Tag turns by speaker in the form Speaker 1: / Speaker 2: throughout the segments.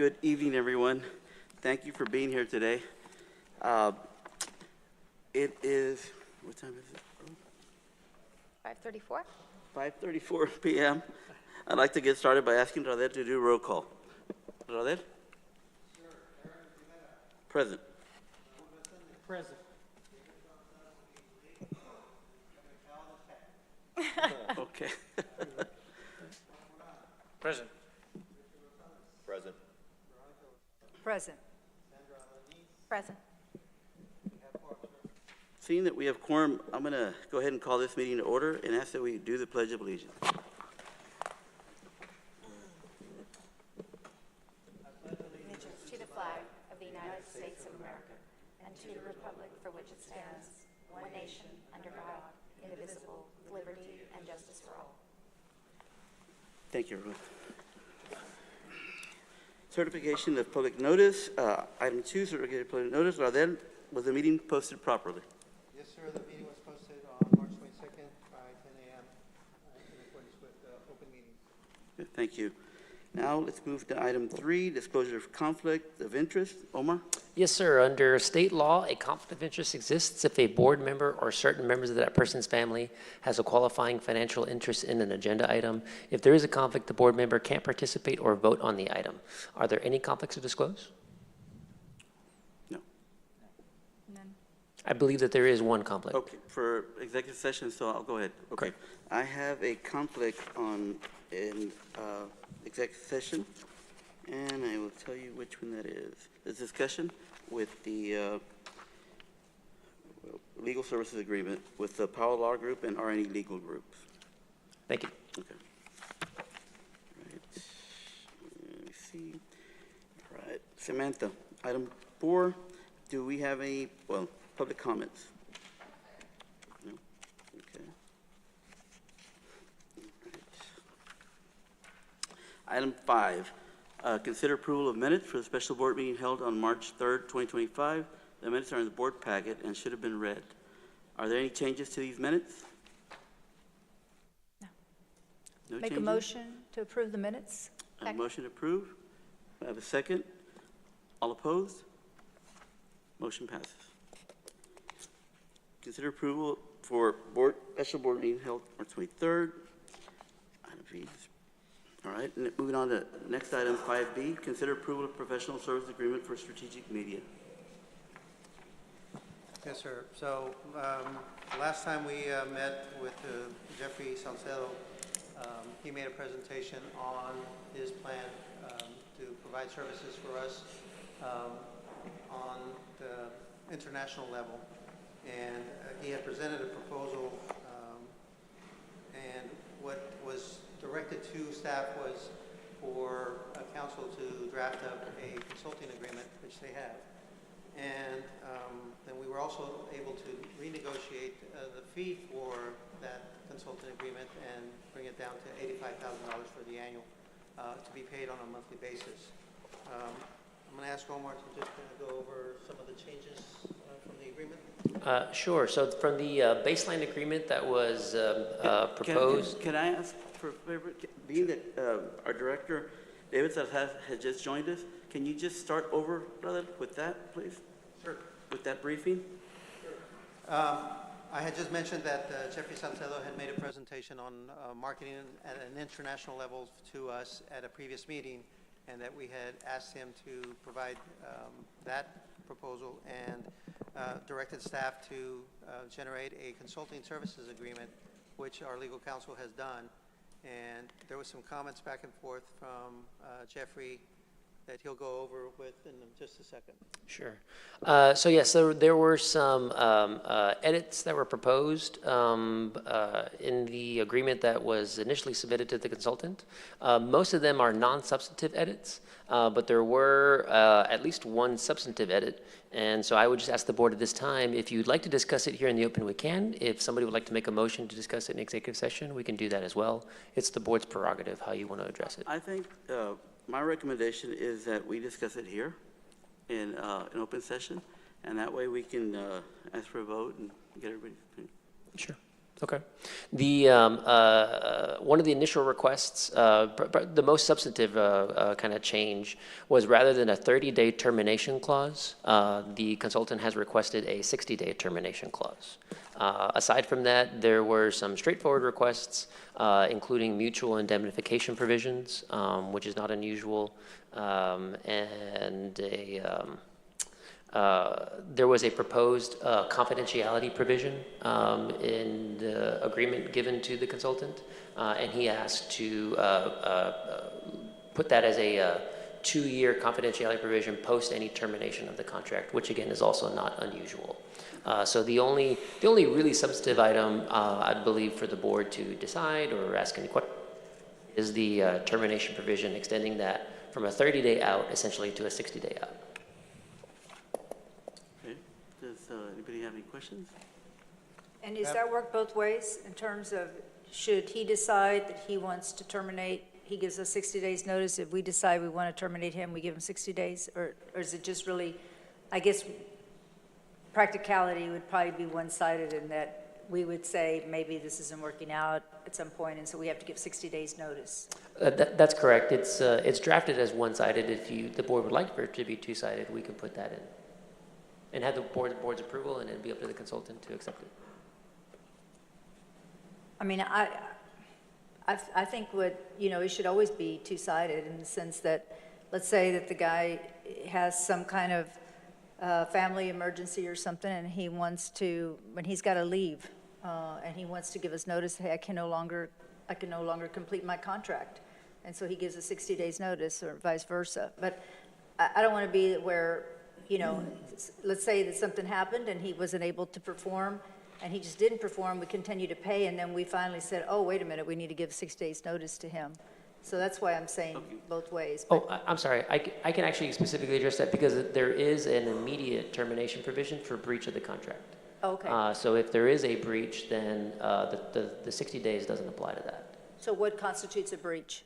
Speaker 1: Good evening, everyone. Thank you for being here today. It is, what time is it?
Speaker 2: 5:34.
Speaker 1: 5:34 p.m. I'd like to get started by asking Rader to do roll call. Rader? Present.
Speaker 3: Present.
Speaker 1: Okay.
Speaker 3: Present.
Speaker 4: Present.
Speaker 2: Present. Present.
Speaker 1: Seeing that we have quorum, I'm going to go ahead and call this meeting to order and ask that we do the Pledge of Allegiance.
Speaker 2: Allegiance to the flag of the United States of America and to the republic for which it stands, one nation, under God, indivisible, with liberty and justice for all.
Speaker 1: Thank you, everyone. Certification of public notice. Item 2, certificated public notice. Rader, was the meeting posted properly?
Speaker 3: Yes, sir. The meeting was posted on March 22nd by 10 a.m. In accordance with open meetings.
Speaker 1: Good, thank you. Now let's move to item 3, disclosure of conflict of interest. Omar?
Speaker 5: Yes, sir. Under state law, a conflict of interest exists if a board member or certain members of that person's family has a qualifying financial interest in an agenda item. If there is a conflict, the board member can't participate or vote on the item. Are there any conflicts to disclose?
Speaker 1: No.
Speaker 2: None.
Speaker 5: I believe that there is one conflict.
Speaker 1: Okay, for executive session, so I'll go ahead. Okay.
Speaker 5: Correct.
Speaker 1: I have a conflict in executive session, and I will tell you which one that is. The discussion with the legal services agreement with the Power Law Group and R&E Legal Groups.
Speaker 5: Thank you.
Speaker 1: Okay. Right. Let me see. All right. Samantha, item 4, do we have any, public comments? No? Okay. All right. Item 5, consider approval of minutes for the special board meeting held on March 3rd, 2025. The minutes are in the board packet and should have been read. Are there any changes to these minutes?
Speaker 2: No.
Speaker 1: No
Speaker 2: Make a
Speaker 1: changes?
Speaker 2: motion to approve the minutes.
Speaker 1: A motion approved. I have a second. All opposed? Motion passes. Consider approval for special board meeting held March 23rd. Item B. All right, and moving on to next item, 5B, consider approval of professional service agreement for strategic media.
Speaker 3: Yes, sir. So last time we met with Jeffrey Salcedo, he made a presentation on his plan to provide services for us on the international level. And he had presented a proposal, and what was directed to staff was for council to draft up a consulting agreement, which they have. And then we were also able to renegotiate the fee for that consulting agreement and bring it down to $85,000 for the annual to be paid on a monthly basis. I'm going to ask Omar to just kind of go over some of the changes from the agreement.
Speaker 5: Sure. So from the baseline agreement that was proposed.
Speaker 1: Can I ask for a favor? Being that our director, David Salazar, has just joined us, can you just start over, brother, with that, please?
Speaker 3: Sure.
Speaker 1: With that briefing?
Speaker 3: Sure. I had just mentioned that Jeffrey Salcedo had made a presentation on marketing at an international level to us at a previous meeting, and that we had asked him to provide that proposal and directed staff to generate a consulting services agreement, which our legal counsel has done. And there was some comments back and forth from Jeffrey that he'll go over with in just a second.
Speaker 5: Sure. So yes, so there were some edits that were proposed in the agreement that was initially submitted to the consultant. Most of them are non-substantive edits, but there were at least one substantive edit. And so I would just ask the board at this time, if you'd like to discuss it here in the open, we can. If somebody would like to make a motion to discuss it in executive session, we can do that as well. It's the board's prerogative how you want to address it.
Speaker 1: I think my recommendation is that we discuss it here in an open session, and that way we can ask for a vote and get everybody's opinion.
Speaker 5: Sure. Okay. The, one of the initial requests, the most substantive kind of change was rather than a 30-day termination clause, the consultant has requested a 60-day termination clause. Aside from that, there were some straightforward requests, including mutual indemnification provisions, which is not unusual, and there was a proposed confidentiality provision in the agreement given to the consultant, and he asked to put that as a 2-year confidentiality provision post any termination of the contract, which again is also not unusual. So the only really substantive item, I believe, for the board to decide or ask any questions is the termination provision, extending that from a 30-day out essentially to a 60-day out.
Speaker 1: Okay, does anybody have any questions?
Speaker 6: And does that work both ways in terms of, should he decide that he wants to terminate, he gives us 60 days notice? If we decide we want to terminate him, we give him 60 days? Or is it just really, I guess, practicality would probably be one-sided in that we would say, maybe this isn't working out at some point, and so we have to give 60 days notice?
Speaker 5: That's correct. It's drafted as one-sided. If the board would like for it to be two-sided, we can put that in and have the board's approval, and it'd be up to the consultant to accept it.
Speaker 6: I mean, I think it should always be two-sided in the sense that, let's say that the guy has some kind of family emergency or something, and he wants to, when he's got to leave, and he wants to give us notice, hey, I can no longer complete my contract. And so he gives a 60 days notice or vice versa. But I don't want to be where, let's say that something happened and he wasn't able to perform, and he just didn't perform, we continue to pay, and then we finally said, oh, wait a minute, we need to give 6 days notice to him. So that's why I'm saying both ways.
Speaker 5: Oh, I'm sorry. I can actually specifically address that because there is an immediate termination provision for breach of the contract.
Speaker 6: Okay.
Speaker 5: So if there is a breach, then the 60 days doesn't apply to that.
Speaker 6: So what constitutes a breach?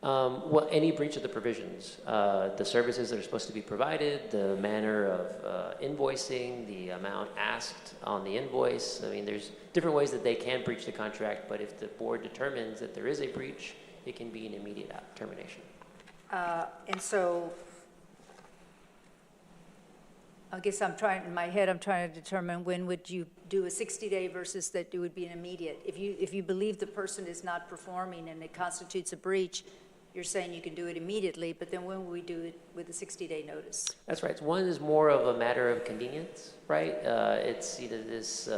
Speaker 5: Well, any breach of the provisions, the services that are supposed to be provided, the manner of invoicing, the amount asked on the invoice. I mean, there's different ways that they can breach the contract, but if the board determines that there is a breach, it can be an immediate termination.
Speaker 6: And so, I guess in my head, I'm trying to determine when would you do a 60-day versus that it would be an immediate. If you believe the person is not performing and it constitutes a breach, you're saying you can do it immediately, but then when will we do it with a 60-day notice?
Speaker 5: That's right. One is more of a matter of convenience, right? It's this.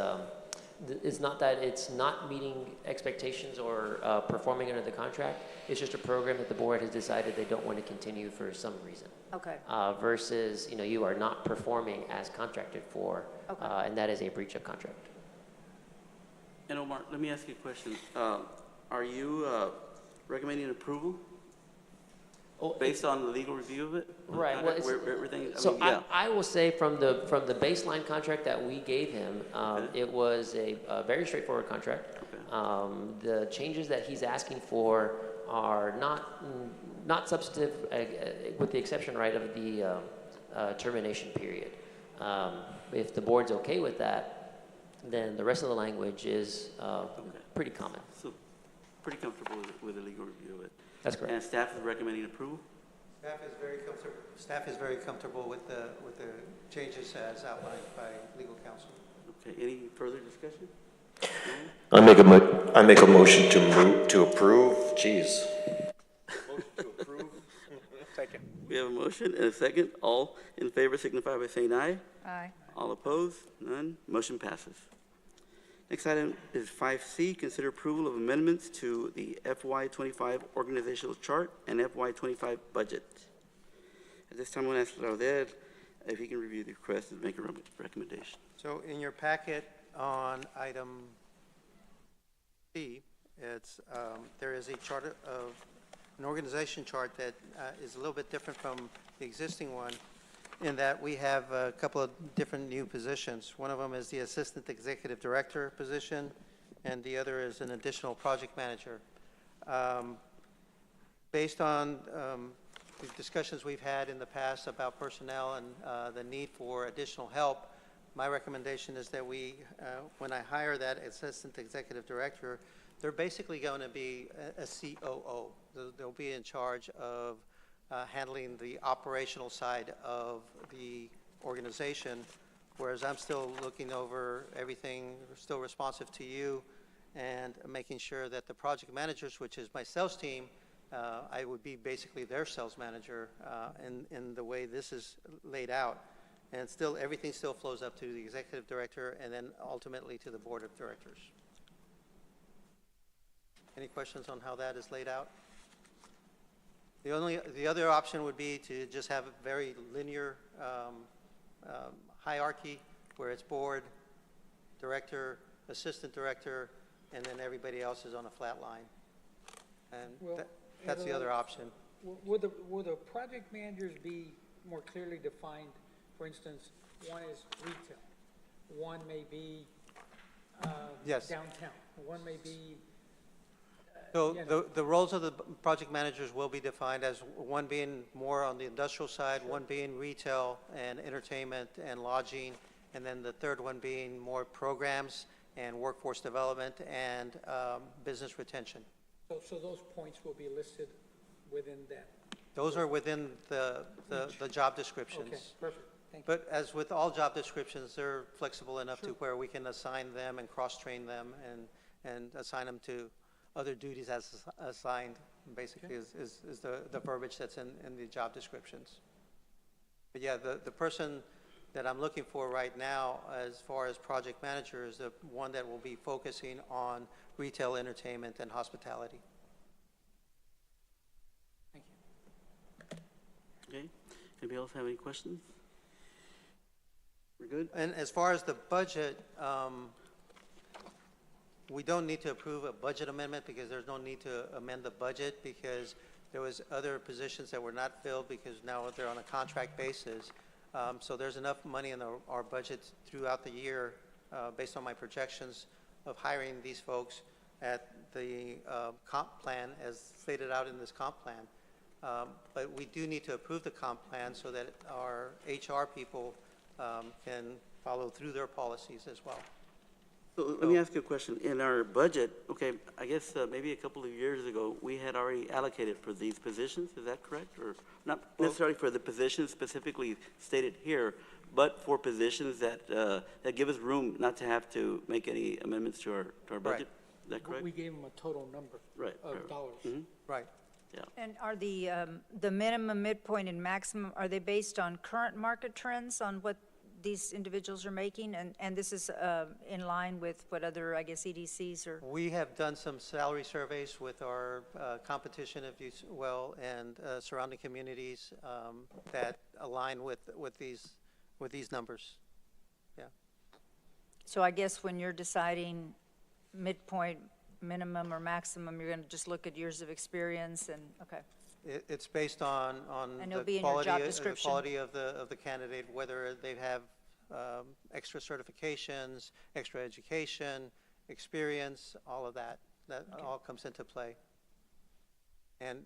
Speaker 5: It's not that it's not meeting expectations or performing under the contract. It's just a program that the board has decided they don't want to continue for some reason.
Speaker 6: Okay.
Speaker 5: Versus, you are not performing as contracted for,
Speaker 6: Okay.
Speaker 5: And that is a breach of contract.
Speaker 1: And Omar, let me ask you a question. Are you recommending approval based on the legal review of it?
Speaker 5: Right. Well,
Speaker 1: Everything.
Speaker 5: I will say from the baseline contract that we gave him, it was a very straightforward contract.
Speaker 1: Okay.
Speaker 5: The changes that he's asking for are not substantive, with the exception, right, of the termination period. If the board's okay with that, then the rest of the language is pretty common.
Speaker 1: So, pretty comfortable with the legal review of it.
Speaker 5: That's correct.
Speaker 1: And staff is recommending approval?
Speaker 3: Staff is very comfortable with the changes as outlined by legal counsel.
Speaker 1: Okay, any further discussion?
Speaker 4: I make a motion to approve. Jeez. Motion to approve. Second.
Speaker 1: We have a motion and a second. All in favor signify by saying aye.
Speaker 6: Aye.
Speaker 1: All opposed? None. Motion passes. Next item is 5C, consider approval of amendments to the FY25 organizational chart and FY25 budget. At this time, I'm going to ask Lauder if he can review the request and make a recommendation.
Speaker 3: So in your packet on item C, there is a chart of an organization chart that is a little bit different from the existing one, in that we have a couple of different new positions. One of them is the Assistant Executive Director position, and the other is an additional project manager. Based on the discussions we've had in the past about personnel and the need for additional help, my recommendation is that we, when I hire that assistant executive director, they're basically going to be a COO. They'll be in charge of handling the operational side of the organization, whereas I'm still looking over everything, still responsive to you, and making sure that the project managers, which is my sales team, I would be basically their sales manager in the way this is laid out. And still, everything still flows up to the executive director and then ultimately to the board of directors. Any questions on how that is laid out? The other option would be to just have a very linear hierarchy where it's board, director, assistant director, and then everybody else is on a flat line. And
Speaker 7: Well,
Speaker 3: that's the other option.
Speaker 7: Will the project managers be more clearly defined? For instance, one is retail, one may be
Speaker 3: Yes.
Speaker 7: downtown, one may be,
Speaker 3: So
Speaker 7: you know.
Speaker 3: the roles of the project managers will be defined as one being more on the industrial side, one being retail and entertainment and lodging, and then the third one being more programs and workforce development and business retention.
Speaker 7: So those points will be listed within that.
Speaker 3: Those are within the job descriptions.
Speaker 7: Okay, perfect, thank you.
Speaker 3: But as with all job descriptions, they're flexible enough to where we can assign them and cross-train them and assign them to other duties as assigned, basically, is the verbiage that's in the job descriptions. But yeah, the person that I'm looking for right now, as far as project manager, is the one that will be focusing on retail, entertainment, and hospitality.
Speaker 7: Thank you.
Speaker 1: Okay. Anybody else have any questions? We're good?
Speaker 3: And as far as the budget, we don't need to approve a budget amendment because there's no need to amend the budget because there was other positions that were not filled because now they're on a contract basis. So there's enough money in our budget throughout the year, based on my projections of hiring these folks at the comp plan as stated out in this comp plan. But we do need to approve the comp plan so that our HR people can follow through their policies as well.
Speaker 1: So let me ask you a question. In our budget, okay, I guess maybe a couple of years ago, we had already allocated for these positions, is that correct? Or not necessarily for the positions specifically stated here, but for positions that, that give us room not to have to make any amendments to our budget? Is that correct?
Speaker 7: We gave them a total number
Speaker 1: Right,
Speaker 7: of
Speaker 1: right.
Speaker 7: dollars.
Speaker 1: Mhm.
Speaker 3: Right.
Speaker 1: Yeah.
Speaker 6: And are the minimum, midpoint, and maximum, are they based on current market trends on what these individuals are making? And this is in line with what other, I guess, EDCs are?
Speaker 3: We have done some salary surveys with our competition, if you will, and surrounding communities that align with these numbers. Yeah.
Speaker 6: So I guess when you're deciding midpoint, minimum, or maximum, you're going to just look at years of experience and, okay.
Speaker 3: It's based on
Speaker 6: And it'll
Speaker 3: the
Speaker 6: be in your
Speaker 3: quality,
Speaker 6: job
Speaker 3: the
Speaker 6: description.
Speaker 3: quality of the candidate, whether they have extra certifications, extra education, experience, all of that. That all comes into play. And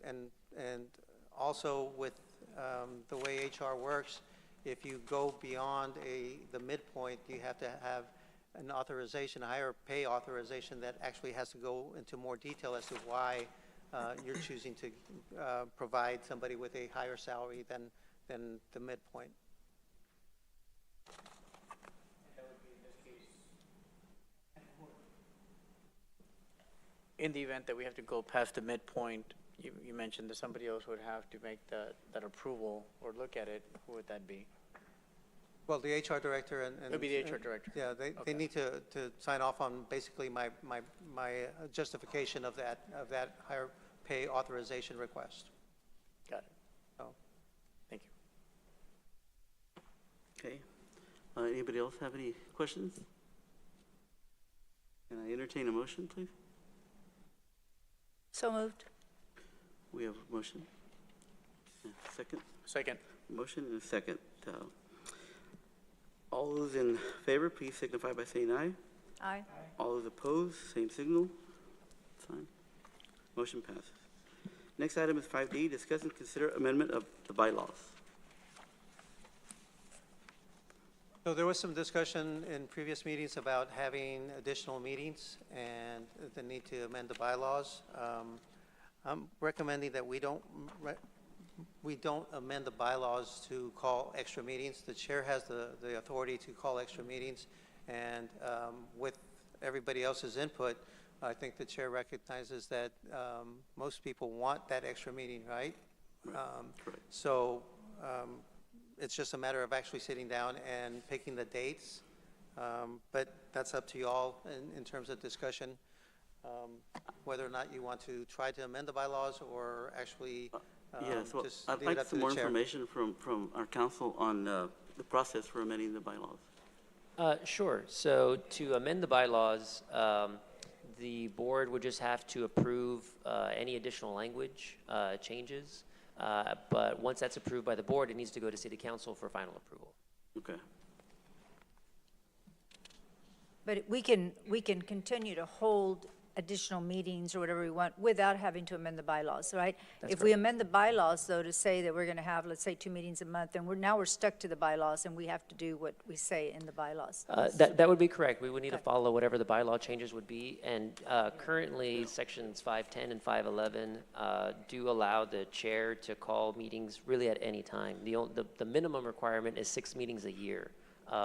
Speaker 3: also with the way HR works, if you go beyond the midpoint, you have to have an authorization, a higher pay authorization that actually has to go into more detail as to why you're choosing to provide somebody with a higher salary than the midpoint.
Speaker 8: In the event that we have to go past the midpoint, you mentioned that somebody else would have to make that approval or look at it. Who would that be?
Speaker 3: Well, the HR director and.
Speaker 8: It would be the HR director.
Speaker 3: Yeah, they
Speaker 8: Okay.
Speaker 3: need to sign off on basically my justification of that higher pay authorization request.
Speaker 8: Got it.
Speaker 3: So,
Speaker 8: Thank you.
Speaker 1: Okay. Anybody else have any questions? Can I entertain a motion, please?
Speaker 6: So moved.
Speaker 1: We have a motion. Second?
Speaker 8: Second.
Speaker 1: Motion and a second. All those in favor, please signify by saying aye.
Speaker 6: Aye.
Speaker 1: All those opposed, same signal. Fine. Motion passes. Next item is 5D, discuss and consider amendment of the bylaws.
Speaker 3: No, there was some discussion in previous meetings about having additional meetings and the need to amend the bylaws. I'm recommending that we don't amend the bylaws to call extra meetings. The chair has the authority to call extra meetings, and with everybody else's input, I think the chair recognizes that most people want that extra meeting, right?
Speaker 1: Correct.
Speaker 3: So it's just a matter of actually sitting down and picking the dates. But that's up to you all in terms of discussion, whether or not you want to try to amend the bylaws or actually
Speaker 1: Yes, well,
Speaker 3: just
Speaker 1: I'd
Speaker 3: leave it
Speaker 1: like
Speaker 3: up to
Speaker 1: some
Speaker 3: the
Speaker 1: more
Speaker 3: chair.
Speaker 1: information from our council on the process for amending the bylaws.
Speaker 5: Sure. So to amend the bylaws, the board would just have to approve any additional language changes. But once that's approved by the board, it needs to go to city council for final approval.
Speaker 1: Okay.
Speaker 6: But we can continue to hold additional meetings or whatever we want without having to amend the bylaws, right?
Speaker 5: That's
Speaker 6: If we
Speaker 5: correct.
Speaker 6: amend the bylaws, though, to say that we're going to have, let's say, 2 meetings a month, then now we're stuck to the bylaws, and we have to do what we say in the bylaws.
Speaker 5: That would be correct. We would need to
Speaker 6: Okay.
Speaker 5: follow whatever the bylaw changes would be. And currently, sections 510 and 511 do allow the chair to call meetings really at any time. The minimum requirement is 6 meetings a year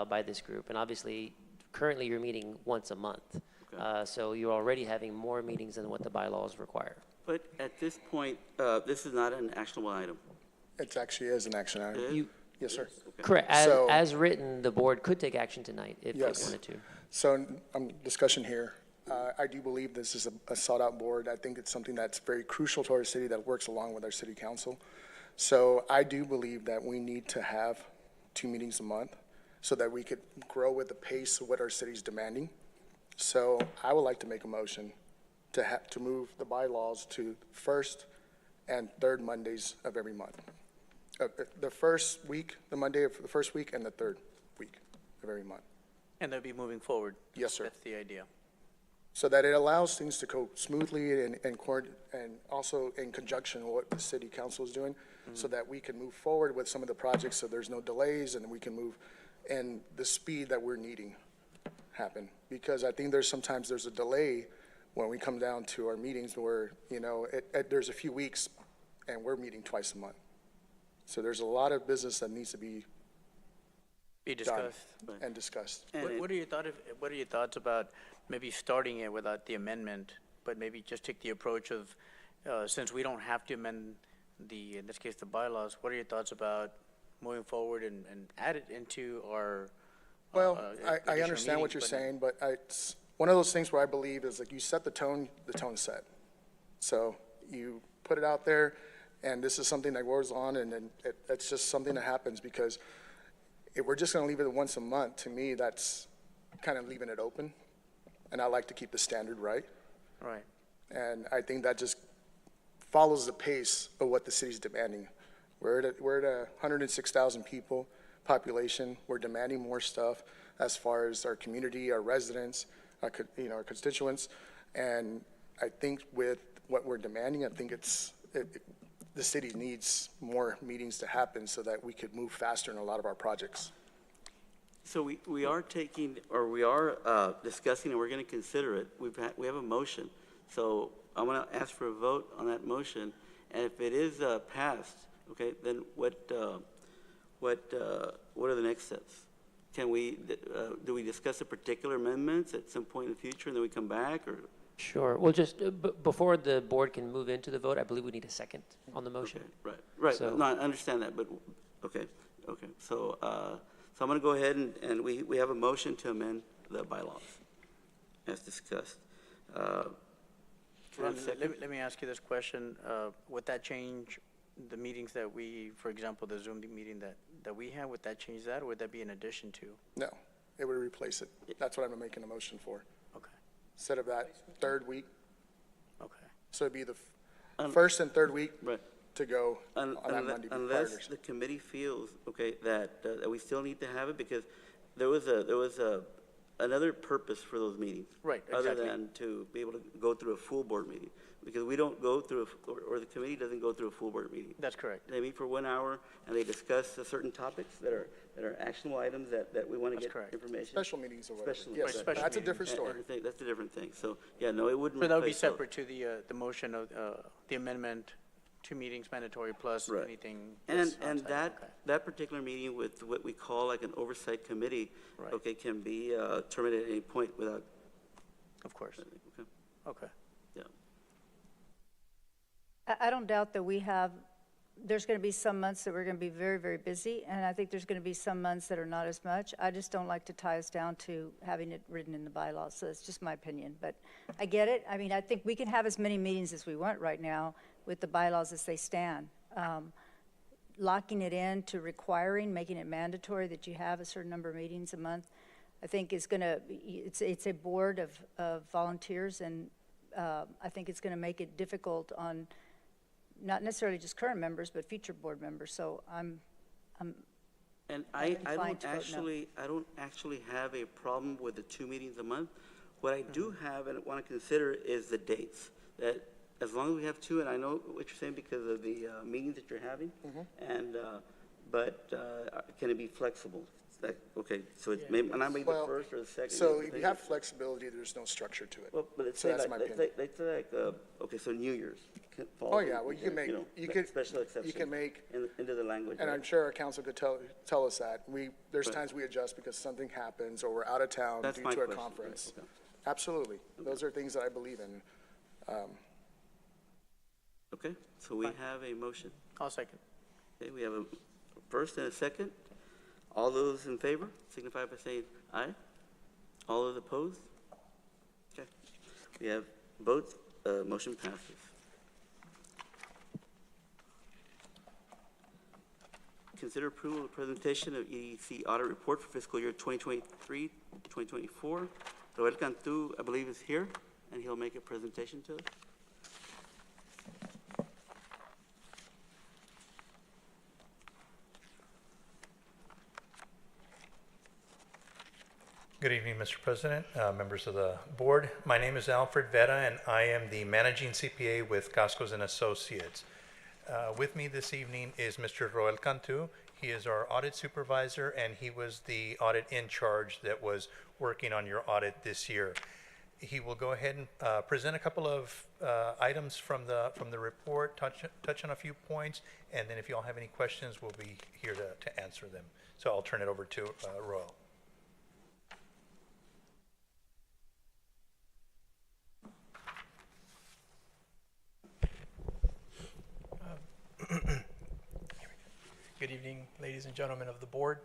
Speaker 5: by this group. And obviously, currently, you're meeting once a month. So you're already having more meetings than what the bylaws require.
Speaker 1: But at this point, this is not an actionable item.
Speaker 9: It actually is an action item.
Speaker 1: It is?
Speaker 9: Yes, sir.
Speaker 1: Okay.
Speaker 5: Correct.
Speaker 9: So-
Speaker 5: As written, the board could take action tonight if it
Speaker 9: Yes.
Speaker 5: wanted to.
Speaker 9: So, discussion here. I do believe this is a sought-out board. I think it's something that's very crucial to our city that works along with our city council. So I do believe that we need to have 2 meetings a month so that we could grow with the pace of what our city's demanding. So I would like to make a motion to move the bylaws to first and third Mondays of every month. The first week, the Monday of the first week, and the third week of every month.
Speaker 8: And they'll be moving forward.
Speaker 9: Yes, sir.
Speaker 8: That's the idea.
Speaker 9: So that it allows things to go smoothly and also in conjunction with what the city council is doing, so that we can move forward with some of the projects, so there's no delays, and we can move in the speed that we're needing happen. Because I think sometimes there's a delay when we come down to our meetings where, there's a few weeks and we're meeting twice a month. So there's a lot of business that needs to be
Speaker 8: Be
Speaker 9: done
Speaker 8: discussed.
Speaker 9: and discussed.
Speaker 1: And
Speaker 8: What are your thoughts about maybe starting it without the amendment, but maybe just take the approach of, since we don't have to amend in this case, the bylaws, what are your thoughts about moving forward and add it into our
Speaker 9: Well, I
Speaker 8: additional
Speaker 9: understand what you're
Speaker 8: meetings, but-
Speaker 9: saying, but it's one of those things where I believe is like you set the tone's set. So you put it out there, and this is something that goes on, and then it's just something that happens, because if we're just gonna leave it once a month, to me, that's kind of leaving it open. And I like to keep the standard right.
Speaker 8: Right.
Speaker 9: And I think that just follows the pace of what the city's demanding. We're at 106,000 people population. We're demanding more stuff as far as our community, our residents, our constituents. And I think with what we're demanding, I think the city needs more meetings to happen so that we could move faster in a lot of our projects.
Speaker 1: So we are discussing, and we're going to consider it. We have a motion. So I'm going to ask for a vote on that motion. And if it is passed, okay, then what are the next steps? Do we discuss the particular amendments at some point in the future, and then we come back, or?
Speaker 5: Sure. Well, just before the board can move into the vote, I believe we need a second on the motion.
Speaker 1: Okay, right.
Speaker 5: So-
Speaker 1: No, I understand that, but, okay. So I'm going to go ahead and we have a motion to amend the bylaws, as discussed. Can I have a second?
Speaker 8: Let me ask you this question. Would that change the meetings that for example, the Zoom meeting that we have, would that change that, or would that be in addition to?
Speaker 9: No, it would replace it. That's what I'm making a motion for.
Speaker 8: Okay,
Speaker 9: Instead of that third week,
Speaker 8: okay.
Speaker 9: so it'd be the
Speaker 1: Um,
Speaker 9: first and third week
Speaker 1: Right.
Speaker 9: to go on that Monday.
Speaker 1: Unless the committee feels, okay, that we still need to have it, because there was a another purpose for those meetings.
Speaker 8: Right,
Speaker 1: Other
Speaker 8: exactly.
Speaker 1: than to be able to go through a full board meeting. Because we don't go through, or the committee doesn't go through a full board meeting.
Speaker 8: That's correct.
Speaker 1: They meet for 1 hour and they discuss certain topics that are actionable items that we want to
Speaker 8: That's
Speaker 1: get
Speaker 8: correct.
Speaker 1: information.
Speaker 9: Special meetings or whatever.
Speaker 1: Special-
Speaker 9: Yes,
Speaker 8: Right, special
Speaker 9: that's a
Speaker 8: meetings.
Speaker 9: different story.
Speaker 1: Everything, that's a different thing. So, yeah, no, it wouldn't
Speaker 8: So that would be
Speaker 1: replace those.
Speaker 8: separate to the motion of, the amendment, 2 meetings mandatory plus
Speaker 1: Right.
Speaker 8: anything.
Speaker 1: And,
Speaker 8: that's
Speaker 1: and
Speaker 8: outside. Okay.
Speaker 1: that particular meeting with what we call like an oversight committee,
Speaker 8: Right.
Speaker 1: okay, can be terminated at any point without,
Speaker 8: Of course.
Speaker 1: okay,
Speaker 8: Okay.
Speaker 1: yeah.
Speaker 6: I don't doubt that there's going to be some months that we're going to be very, very busy, and I think there's going to be some months that are not as much. I just don't like to tie us down to having it written in the bylaws, so it's just my opinion. But I get it. I mean, I think we can have as many meetings as we want right now with the bylaws as they stand. Locking it in to requiring, making it mandatory that you have a certain number of meetings a month, I think is going to, it's a board of volunteers, and I think it's going to make it difficult on not necessarily just current members, but future board members. So
Speaker 1: And
Speaker 6: I'm
Speaker 1: I
Speaker 6: inclined
Speaker 1: don't
Speaker 6: to vote no.
Speaker 1: I don't actually have a problem with the 2 meetings a month. What I do have and want to consider is the dates. That as long as we have 2, and I know what you're saying because of the meetings that you're having, and, but can it be flexible? It's like, okay, so it may not be the
Speaker 9: Well,
Speaker 1: first or the second.
Speaker 9: So
Speaker 1: maybe
Speaker 9: if
Speaker 1: the
Speaker 9: you have
Speaker 1: third.
Speaker 9: flexibility, there's no structure to it.
Speaker 1: Well, but let's
Speaker 9: So
Speaker 1: say
Speaker 9: that's
Speaker 1: like,
Speaker 9: my opinion.
Speaker 1: let's say like, okay, so New Year's. falls
Speaker 9: Oh, yeah,
Speaker 1: in
Speaker 9: well, you can
Speaker 1: there,
Speaker 9: make,
Speaker 1: know,
Speaker 9: you
Speaker 1: that
Speaker 9: could,
Speaker 1: special exception
Speaker 9: you can make,
Speaker 1: into the language.
Speaker 9: and
Speaker 1: right?
Speaker 9: I'm sure our council could tell us that. There's
Speaker 1: Right.
Speaker 9: times we adjust because something happens or we're out of town
Speaker 1: That's
Speaker 9: due
Speaker 1: my
Speaker 9: to a
Speaker 1: question, right,
Speaker 9: conference.
Speaker 1: okay.
Speaker 9: Absolutely. Those are things that I believe in.
Speaker 1: Okay, so we have a motion.
Speaker 8: I'll second.
Speaker 1: Okay, we have a first and a second. All those in favor signify by saying aye. All those opposed? Okay, we have both, motion passes. Consider approval of presentation of EEDC audit report for fiscal year 2023, 2024. Roel Cantu, I believe, is here, and he'll make a presentation to us.
Speaker 10: Good evening, Mr. President, members of the board. My name is Alfred Vera, and I am the managing CPA with Cascos and Associates. With me this evening is Mr. Roel Cantu. He is our audit supervisor, and he was the audit in charge that was working on your audit this year. He will go ahead and present a couple of items from the report, touch on a few points, and then if you all have any questions, we'll be here to answer them. So I'll turn it over to Roel.
Speaker 11: Good evening, ladies and gentlemen of the board.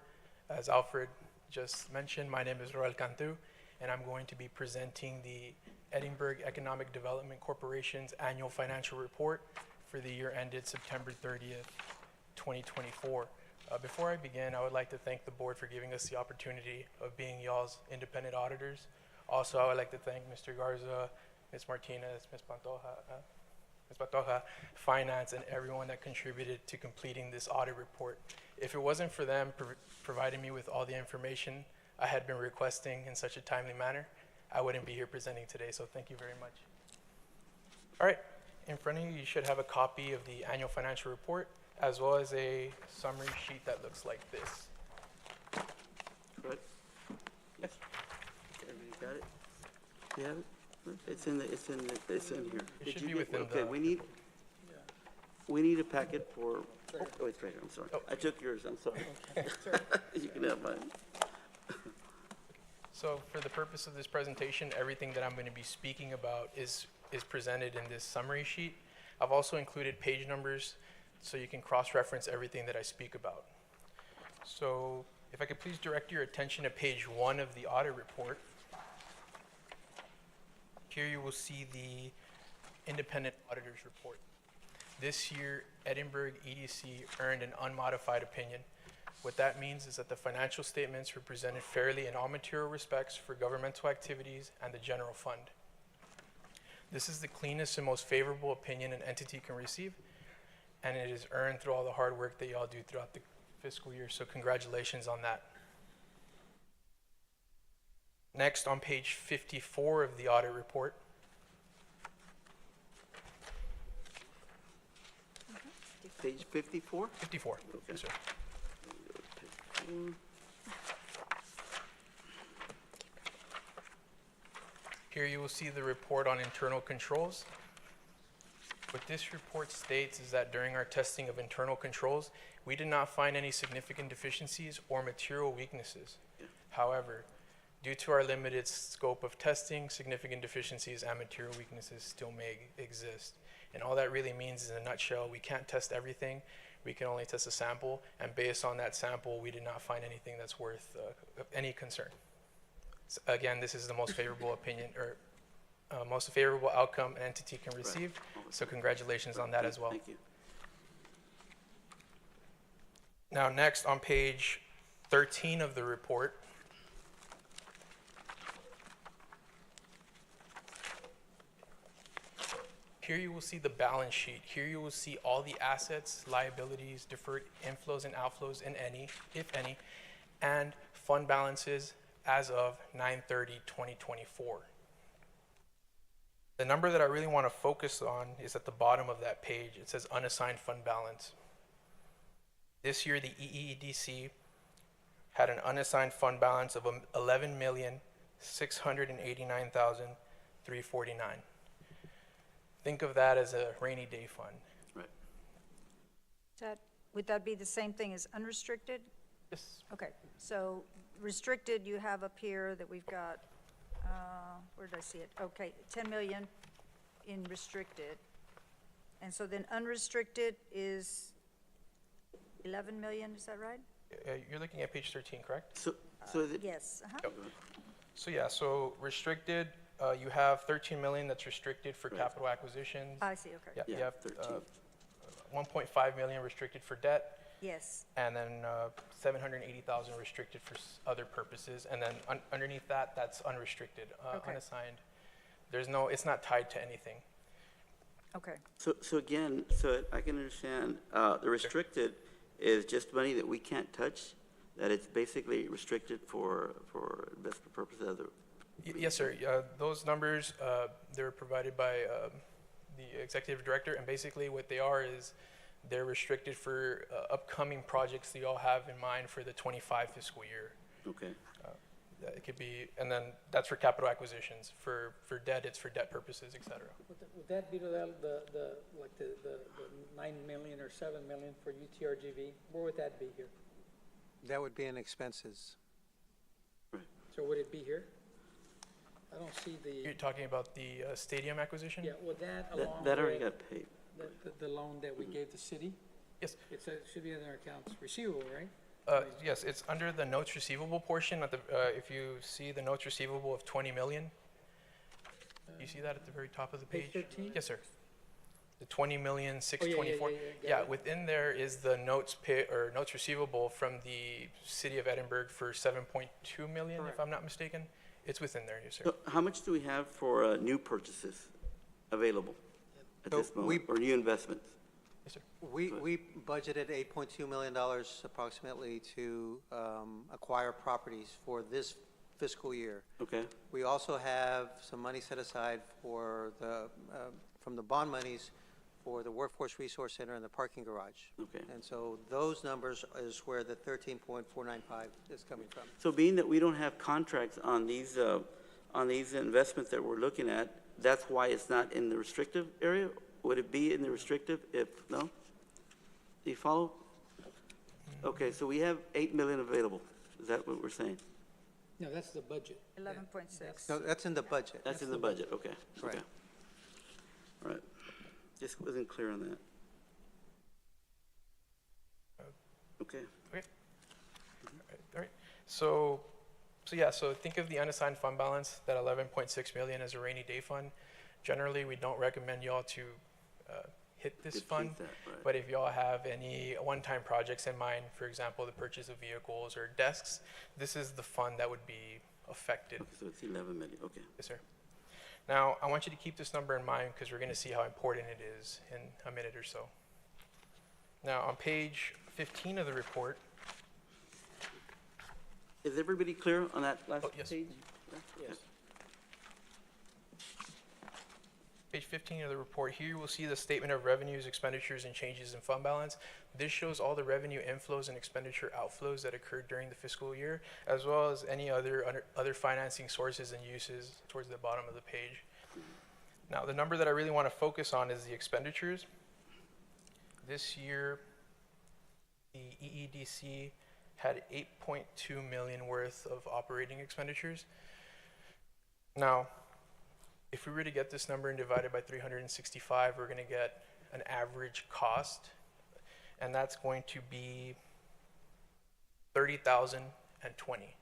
Speaker 11: As Alfred just mentioned, my name is Roel Cantu, and I'm going to be presenting the Edinburgh Economic Development Corporation's annual financial report for the year ended September 30th, 2024. Before I begin, I would like to thank the board for giving us the opportunity of being y'all's independent auditors. Also, I would like to thank Mr. Garza, Ms. Martinez, Ms. Pantoja, Finance, and everyone that contributed to completing this audit report. If it wasn't for them providing me with all the information I had been requesting in such a timely manner, I wouldn't be here presenting today, so thank you very much. All right, in front of you, you should have a copy of the annual financial report, as well as a summary sheet that looks like this.
Speaker 1: Correct? Yes. Everybody got it? You have it? It's in here.
Speaker 11: It
Speaker 1: Did
Speaker 11: should
Speaker 1: you
Speaker 11: be
Speaker 1: get-
Speaker 11: within
Speaker 1: okay,
Speaker 11: the-
Speaker 1: we need a packet for, oh, it's right here, I'm sorry.
Speaker 11: Oh.
Speaker 1: I took yours, I'm sorry. You can have mine.
Speaker 11: So for the purpose of this presentation, everything that I'm going to be speaking about is presented in this summary sheet. I've also included page numbers so you can cross-reference everything that I speak about. So if I could please direct your attention to page 1 of the audit report. Here you will see the independent auditor's report. This year, Edinburgh EDC earned an unmodified opinion. What that means is that the financial statements were presented fairly in all material respects for governmental activities and the general fund. This is the cleanest and most favorable opinion an entity can receive, and it is earned through all the hard work that y'all do throughout the fiscal year, so congratulations on that. Next, on page 54 of the audit report,
Speaker 1: Page 54?
Speaker 11: 54, yes, sir. Here you will see the report on internal controls. What this report states is that during our testing of internal controls, we did not find any significant deficiencies or material weaknesses. However, due to our limited scope of testing, significant deficiencies and material weaknesses still may exist. And all that really means is, in a nutshell, we can't test everything. We can only test a sample, and based on that sample, we did not find anything that's worth any concern. So again, this is the most favorable opinion, or most favorable outcome an entity can receive. So congratulations on that as well.
Speaker 1: Thank you.
Speaker 11: Now, next on page 13 of the report, here you will see the balance sheet. Here you will see all the assets, liabilities, deferred inflows and outflows, in any, if any, and fund balances as of 9/30/2024. The number that I really want to focus on is at the bottom of that page. It says unassigned fund balance. This year, the EEDC had an unassigned fund balance of $11,689,349. Think of that as a rainy day fund.
Speaker 1: Right.
Speaker 6: Would that be the same thing as unrestricted?
Speaker 11: Yes.
Speaker 6: Okay, so restricted, you have up here that we've got, where did I see it? Okay, 10 million in restricted. And so then unrestricted is 11 million, is that right?
Speaker 11: You're looking at page 13, correct?
Speaker 1: So is it?
Speaker 6: Yes,
Speaker 11: So yeah, so restricted, you have 13 million that's restricted for capital acquisitions.
Speaker 6: I see, okay.
Speaker 11: Yeah, you
Speaker 1: Yeah,
Speaker 11: have
Speaker 1: 13.
Speaker 11: 1.5 million restricted for debt,
Speaker 6: Yes,
Speaker 11: and then 780,000 restricted for other purposes, and then underneath that, that's unrestricted,
Speaker 6: Okay.
Speaker 11: unassigned. There's no, it's not tied to anything.
Speaker 6: okay.
Speaker 1: So again, so I can understand, the restricted is just money that we can't touch, that it's basically restricted for investment purposes, other.
Speaker 11: Yes, sir. Those numbers, they're provided by the executive director, and basically what they are is they're restricted for upcoming projects that you all have in mind for the 25 fiscal year.
Speaker 1: Okay.
Speaker 11: It could be, and then that's for capital acquisitions. For debt, it's for debt purposes, et cetera.
Speaker 7: Would that be the 9 million or 7 million for UTRGV? Where would that be here?
Speaker 3: That would be in expenses.
Speaker 7: So would it be here? I don't see
Speaker 11: You're
Speaker 7: the,
Speaker 11: talking about the stadium acquisition?
Speaker 7: yeah, would that along
Speaker 1: That already
Speaker 7: with
Speaker 1: got paid.
Speaker 7: the loan that we gave the city?
Speaker 11: Yes.
Speaker 7: It should be in our accounts receivable, right?
Speaker 11: Yes, it's under the notes receivable portion. At the, if you see the notes receivable of 20 million, you see that at the very top of the page?
Speaker 7: Page 13?
Speaker 11: Yes, sir. The 20,624.
Speaker 7: got
Speaker 11: Yeah,
Speaker 7: it.
Speaker 11: within there is the notes pay, or notes receivable from the city of Edinburgh for 7.2 million, if
Speaker 7: Correct.
Speaker 11: I'm not mistaken. It's within there, yes, sir.
Speaker 1: So how much do we have for new purchases available at
Speaker 3: So
Speaker 1: this moment, or new investments?
Speaker 11: Yes, sir.
Speaker 3: We budgeted $8.2 million approximately to acquire properties for this fiscal year.
Speaker 1: Okay,
Speaker 3: We also have some money set aside for from the bond monies for the Workforce Resource Center and the parking garage.
Speaker 1: okay.
Speaker 3: And so those numbers is where the 13.495 is coming from.
Speaker 1: So being that we don't have contracts on these investments that we're looking at, that's why it's not in the restrictive area? Would it be in the restrictive if, no? Do you follow? Okay, so we have 8 million available. Is that what we're saying?
Speaker 7: No, that's the budget.
Speaker 6: 11.6.
Speaker 3: No, that's in the budget.
Speaker 1: That's in the budget, okay.
Speaker 3: Right.
Speaker 1: Okay. All right. Just wasn't clear on that. Okay.
Speaker 11: Okay. All right. So yeah, so think of the unassigned fund balance, that 11.6 million, as a rainy day fund. Generally, we don't recommend y'all to hit this
Speaker 1: Deplete
Speaker 11: fund.
Speaker 1: that, right.
Speaker 11: But if y'all have any one-time projects in mind, for example, the purchase of vehicles or desks, this is the fund that would be affected.
Speaker 1: Okay, so it's 11 million, okay.
Speaker 11: Yes, sir. Now, I want you to keep this number in mind because we're going to see how important it is in a minute or so. Now, on page 15 of the report,
Speaker 1: Is everybody clear on that last
Speaker 11: Oh, yes.
Speaker 1: page?
Speaker 11: Page 15 of the report, here you will see the statement of revenues, expenditures, and changes in fund balance. This shows all the revenue inflows and expenditure outflows that occurred during the fiscal year, as well as any other financing sources and uses towards the bottom of the page. Now, the number that I really want to focus on is the expenditures. This year, the EEDC had 8.2 million worth of operating expenditures. Now, if we were to get this number and divide it by 365, we're going to get an average cost, and that's going to be 30,020.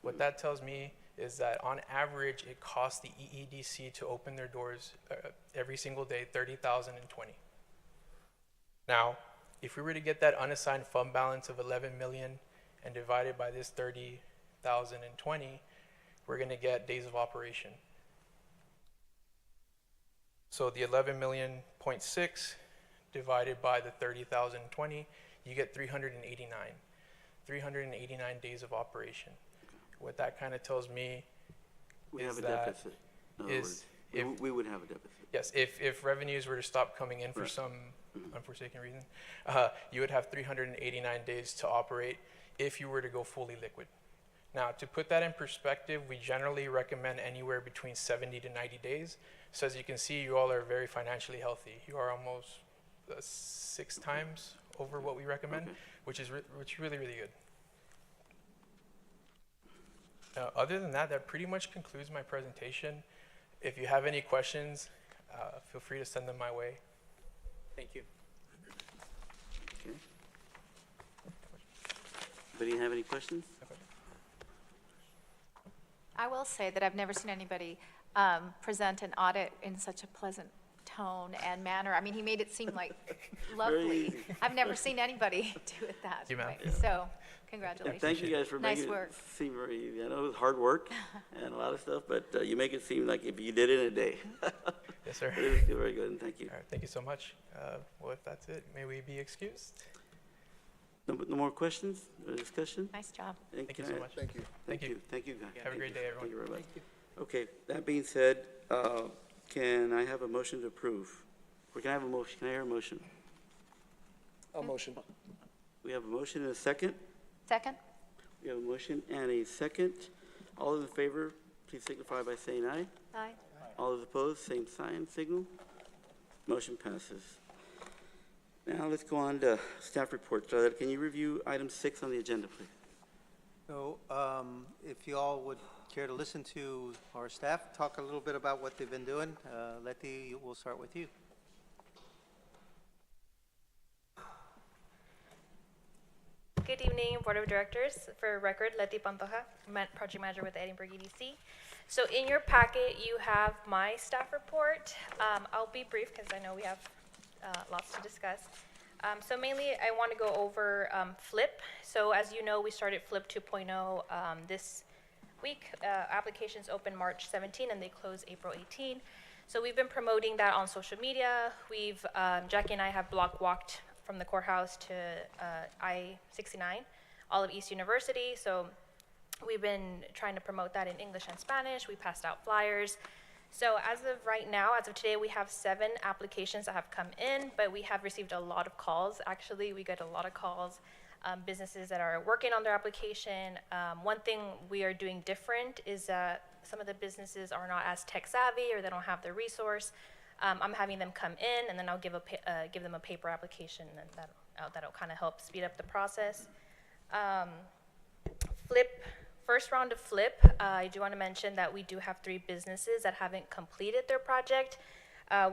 Speaker 11: What that tells me is that on average, it costs the EEDC to open their doors every single day, 30,020. Now, if we were to get that unassigned fund balance of 11 million and divide it by this 30,020, we're going to get days of operation. So the 11 million point 6 divided by the 30,020, you get 389. 389 days of operation. What that kind of tells me
Speaker 1: We
Speaker 11: is
Speaker 1: have a
Speaker 11: that
Speaker 1: deficit. In other
Speaker 11: is
Speaker 1: words.
Speaker 11: if
Speaker 1: We would have a deficit.
Speaker 11: yes, if revenues were to stop coming in for
Speaker 1: Right.
Speaker 11: some unforsaken reason, you would have 389 days to operate if you were to go fully liquid. Now, to put that in perspective, we generally recommend anywhere between 70 to 90 days. So as you can see, you all are very financially healthy. You are almost 6 times over what we recommend,
Speaker 1: Okay.
Speaker 11: which is really, really good. Other than that, that pretty much concludes my presentation. If you have any questions, feel free to send them my way. Thank you.
Speaker 1: Okay. Anybody have any questions?
Speaker 2: I will say that I've never seen anybody present an audit in such a pleasant tone and manner. I mean, he made it seem like lovely.
Speaker 1: easy.
Speaker 2: I've never seen anybody do it that
Speaker 11: You, ma'am.
Speaker 2: way. So,
Speaker 1: And
Speaker 2: congratulations.
Speaker 1: thank you guys for
Speaker 2: Nice
Speaker 1: making it
Speaker 2: work.
Speaker 1: seem very easy. I know it was hard work and a lot of stuff, but you make it seem like if you did it in a day.
Speaker 11: Yes, sir.
Speaker 1: It was very good, and thank you.
Speaker 11: All right, thank you so much. Well, if that's it, may we be excused?
Speaker 1: No more questions or discussion?
Speaker 2: Nice job.
Speaker 11: Thank you so much.
Speaker 9: Thank you.
Speaker 1: Thank
Speaker 11: Thank you.
Speaker 1: you. Thank you, guys.
Speaker 11: Have a
Speaker 1: Thank
Speaker 11: great
Speaker 1: you.
Speaker 11: day, everyone.
Speaker 1: Thank you very much. Okay, that being said, can I have a motion to approve? Or can I have a motion? Can I hear a motion?
Speaker 9: I'll motion.
Speaker 1: We have a motion and a second.
Speaker 2: Second?
Speaker 1: We have a motion and a second. All those in favor, please signify by saying aye.
Speaker 2: Aye.
Speaker 1: All those opposed, same sign, signal. Motion passes. Now let's go on to staff reports. Charlotte, can you review item 6 on the agenda, please?
Speaker 3: So if you all would care to listen to our staff, talk a little bit about what they've been doing. Letty, we'll start with you.
Speaker 12: Good evening, Board of Directors. For record, Leti Pantoja, Project Manager with Edinburgh EDC. So in your packet, you have my staff report. I'll be brief because I know we have lots to discuss. So mainly, I want to go over FLIP. So as you know, we started FLIP 2.0 this week. Applications open March 17 and they close April 18. So we've been promoting that on social media. Jackie and I have block walked from the courthouse to I-69, all of East University. So we've been trying to promote that in English and Spanish. We passed out flyers. So as of right now, as of today, we have 7 applications that have come in, but we have received a lot of calls. Actually, we get a lot of calls, businesses that are working on their application. One thing we are doing different is that some of the businesses are not as tech savvy or they don't have the resource. I'm having them come in, and then I'll give them a paper application, and that'll kind of help speed up the process. First round of FLIP, I do want to mention that we do have 3 businesses that haven't completed their project.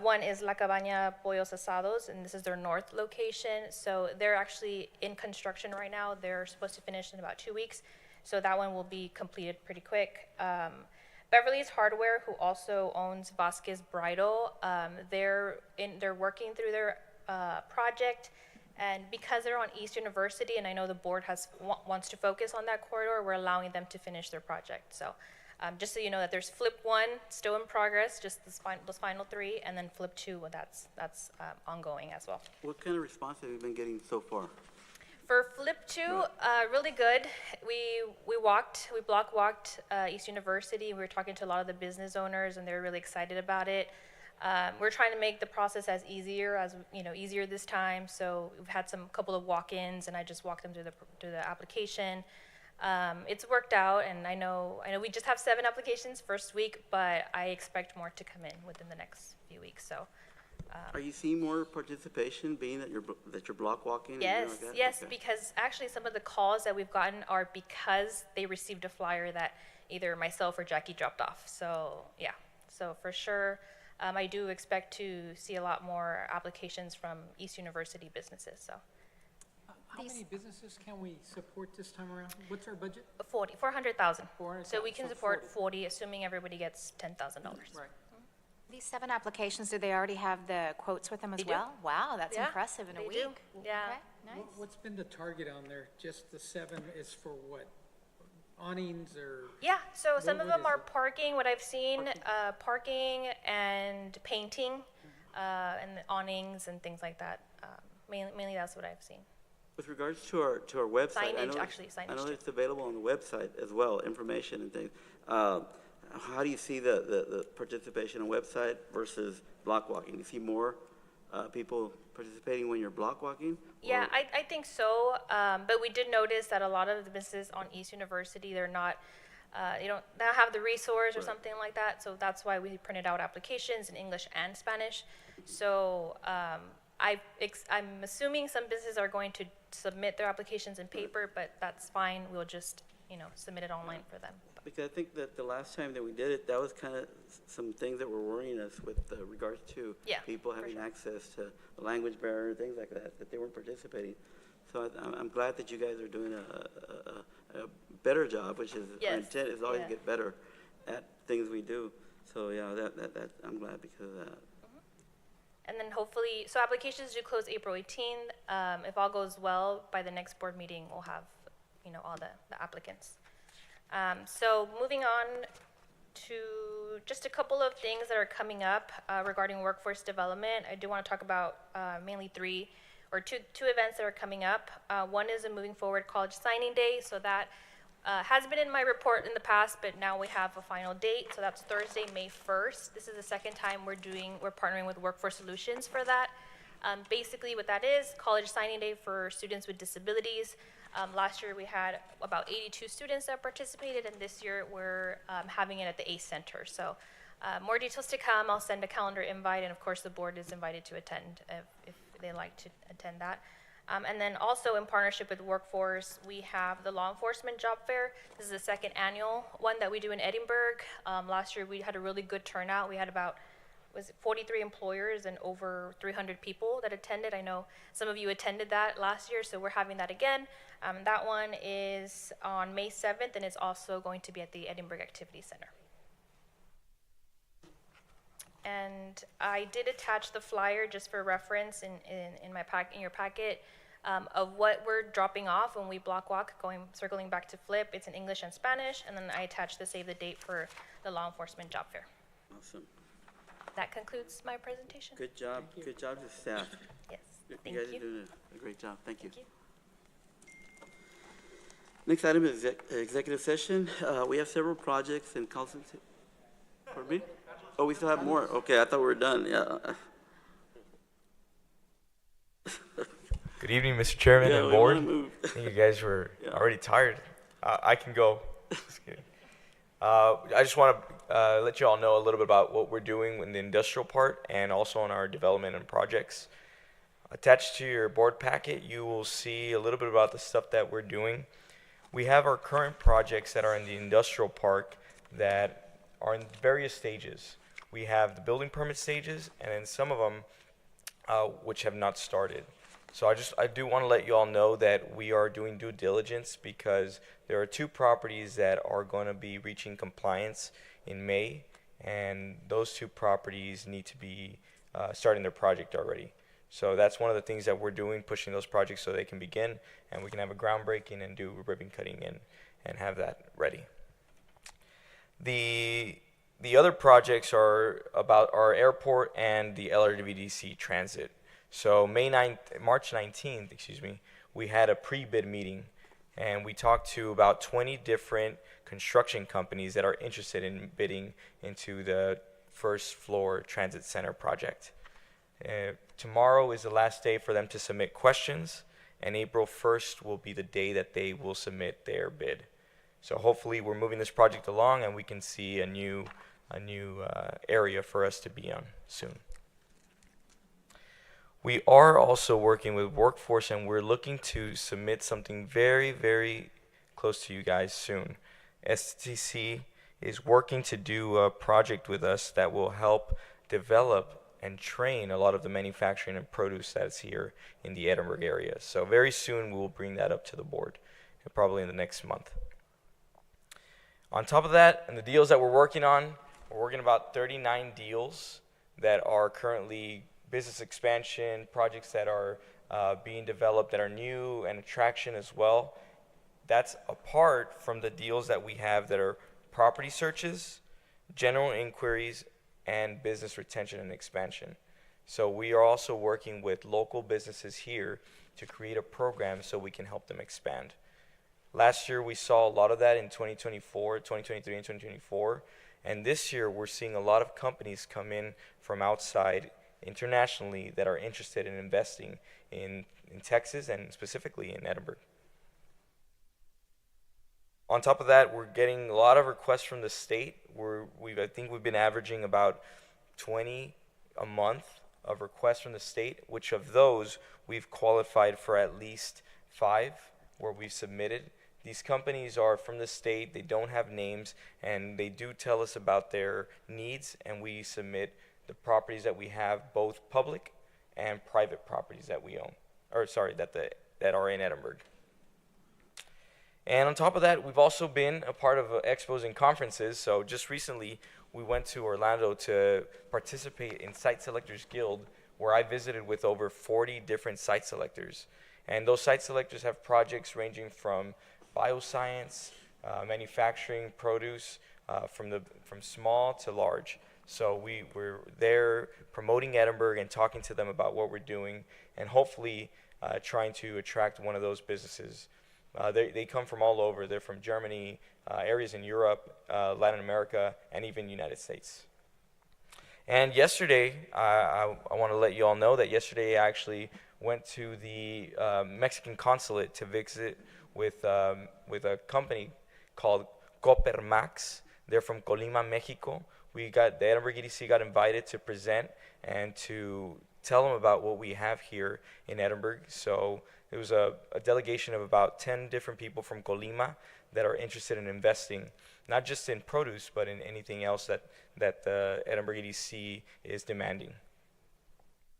Speaker 12: One is La Cabaña Pollos Asados, and this is their north location. So they're actually in construction right now. They're supposed to finish in about 2 weeks. So that one will be completed pretty quick. Beverly's Hardware, who also owns Vasquez Bridal, they're working through their project, and because they're on East University, and I know the board wants to focus on that corridor, we're allowing them to finish their project. So, just so you know that there's FLIP 1 still in progress, just those final 3, and then FLIP 2, that's ongoing as well.
Speaker 1: What kind of response have you been getting so far?
Speaker 12: For Flip 2, really good. We block walked East University. We were talking to a lot of the business owners, and they were really excited about it. We're trying to make the process easier this time. So we've had couple of walk-ins, and I just walked them through the application. It's worked out, and I know we just have 7 applications first week, but I expect more to come in within the next few weeks. So.
Speaker 1: Are you seeing more participation, being that you're block walking? and doing
Speaker 12: Yes,
Speaker 1: like that?
Speaker 12: yes,
Speaker 1: Okay.
Speaker 12: because actually some of the calls that we've gotten are because they received a flyer that either myself or Jackie dropped off. So, yeah, so for sure, I do expect to see a lot more applications from East University businesses, so.
Speaker 7: How many businesses can we support this time around? What's our budget?
Speaker 12: 400,000.
Speaker 7: 400,000,
Speaker 12: So we can
Speaker 7: so
Speaker 12: support 40, assuming everybody gets $10,000.
Speaker 7: Right.
Speaker 2: These 7 applications, do they already have the quotes with them as
Speaker 12: They do.
Speaker 2: well? Wow, that's
Speaker 12: Yeah,
Speaker 2: impressive in a
Speaker 12: they
Speaker 2: week.
Speaker 12: do. Yeah.
Speaker 2: Okay, nice.
Speaker 7: What's been the target on there? Just the 7 is for what? Awnings or?
Speaker 12: Yeah, so some of
Speaker 7: What
Speaker 12: them
Speaker 7: is
Speaker 12: are
Speaker 7: it?
Speaker 12: parking, what I've seen, parking and painting, and the awnings and things like that. Mainly that's what I've seen.
Speaker 1: With regards to our website, I
Speaker 12: Signage,
Speaker 1: know,
Speaker 12: actually, signage
Speaker 1: I know
Speaker 12: too.
Speaker 1: it's available on the website as well, information and things. How do you see the participation on website versus block walking? Do you see more people participating when you're block walking?
Speaker 12: Yeah,
Speaker 1: or-
Speaker 12: I think so, but we did notice that a lot of the businesses on East University, they're not, they don't have the resource or
Speaker 1: Right.
Speaker 12: something like that, so that's why we printed out applications in English and Spanish. So I'm assuming some businesses are going to submit their applications in paper, but that's fine, we'll just, submit it online for them.
Speaker 1: Because I think that the last time that we did it, that was kind of some things that were worrying us with regards to
Speaker 12: Yeah,
Speaker 1: people
Speaker 12: for
Speaker 1: having
Speaker 12: sure.
Speaker 1: access to the language barrier, things like that they weren't participating. So I'm glad that you guys are doing a better job, which is, our
Speaker 12: Yes,
Speaker 1: intent is always
Speaker 12: yeah.
Speaker 1: to get better at things we do. So, yeah, that I'm glad because of that.
Speaker 12: And then hopefully, so applications do close April 18th. If all goes well, by the next board meeting, we'll have, all the applicants. So moving on to just a couple of things that are coming up regarding workforce development. I do want to talk about mainly two events that are coming up. One is a Moving Forward College Signing Day, so that has been in my report in the past, but now we have a final date, so that's Thursday, May 1st. This is the second time we're partnering with Workforce Solutions for that. Basically what that is, College Signing Day for students with disabilities. Last year we had about 82 students that participated, and this year we're having it at the ACE Center. So more details to come. I'll send a calendar invite, and of course the board is invited to attend if they like to attend that. And then also in partnership with Workforce, we have the Law Enforcement Job Fair. This is the second annual one that we do in Edinburgh. Last year we had a really good turnout. We had about 43 employers and over 300 people that attended. I know some of you attended that last year, so we're having that again. That one is on May 7th, and it's also going to be at the Edinburgh Activity Center. And I did attach the flyer just for reference in your packet of what we're dropping off when we block walk, circling back to Flip. It's in English and Spanish, and then I attached the save the date for the Law Enforcement Job Fair.
Speaker 1: Awesome.
Speaker 12: That concludes my presentation.
Speaker 1: Good job. Good job to staff.
Speaker 12: Yes,
Speaker 1: You
Speaker 12: thank
Speaker 1: guys are
Speaker 12: you.
Speaker 1: doing a great job. Thank you.
Speaker 12: Thank you.
Speaker 1: Next item is executive session. We have several projects and council. Pardon me? Oh, we still have more. Okay, I thought we were done. Yeah.
Speaker 13: Good evening, Mr. Chairman
Speaker 1: Yeah,
Speaker 13: and
Speaker 1: we
Speaker 13: board.
Speaker 1: wanna move.
Speaker 13: I think you guys were
Speaker 1: Yeah.
Speaker 13: already tired. I can go. Just kidding. I just want to let you all know a little bit about what we're doing in the industrial part and also on our development and projects. Attached to your board packet, you will see a little bit about the stuff that we're doing. We have our current projects that are in the industrial park that are in various stages. We have the building permit stages, and then some of them which have not started. So I do want to let you all know that we are doing due diligence because there are 2 properties that are going to be reaching compliance in May, and those 2 properties need to be starting their project already. So that's one of the things that we're doing, pushing those projects so they can begin, and we can have a groundbreaking and do ribbon cutting and have that ready. The other projects are about our airport and the LRWDC transit. So March 19th, we had a pre-bid meeting, and we talked to about 20 different construction companies that are interested in bidding into the first floor transit center project. Tomorrow is the last day for them to submit questions, and April 1st will be the day that they will submit their bid. So hopefully we're moving this project along and we can see a new area for us to be on soon. We are also working with Workforce, and we're looking to submit something very, very close to you guys soon. STC is working to do a project with us that will help develop and train a lot of the manufacturing and produce that's here in the Edinburgh area. So very soon we will bring that up to the board, probably in the next month. On top of that, and the deals that we're working on about 39 deals that are currently business expansion, projects that are being developed that are new and attraction as well. That's apart from the deals that we have that are property searches, general inquiries, and business retention and expansion. So we are also working with local businesses here to create a program so we can help them expand. Last year we saw a lot of that in 2023 and 2024. And this year we're seeing a lot of companies come in from outside internationally that are interested in investing in Texas and specifically in Edinburgh. On top of that, we're getting a lot of requests from the state. I think we've been averaging about 20 a month of requests from the state, which of those we've qualified for at least 5 where we've submitted. These companies are from the state, they don't have names, and they do tell us about their needs, and we submit the properties that we have, both public and private properties that we own, that are in Edinburgh. And on top of that, we've also been a part of expos and conferences. So just recently, we went to Orlando to participate in Site Selectors Guild, where I visited with over 40 different site selectors. And those site selectors have projects ranging from bioscience, manufacturing, produce, from small to large. So we're there promoting Edinburgh and talking to them about what we're doing, and hopefully trying to attract one of those businesses. They come from all over. They're from Germany, areas in Europe, Latin America, and even United States. And yesterday, I want to let you all know that yesterday I actually went to the Mexican consulate to visit with a company called Copermax. They're from Colima, Mexico. The Edinburgh EDC got invited to present and to tell them about what we have here in Edinburgh. So there was a delegation of about 10 different people from Colima that are interested in investing, not just in produce, but in anything else that the Edinburgh EDC is demanding.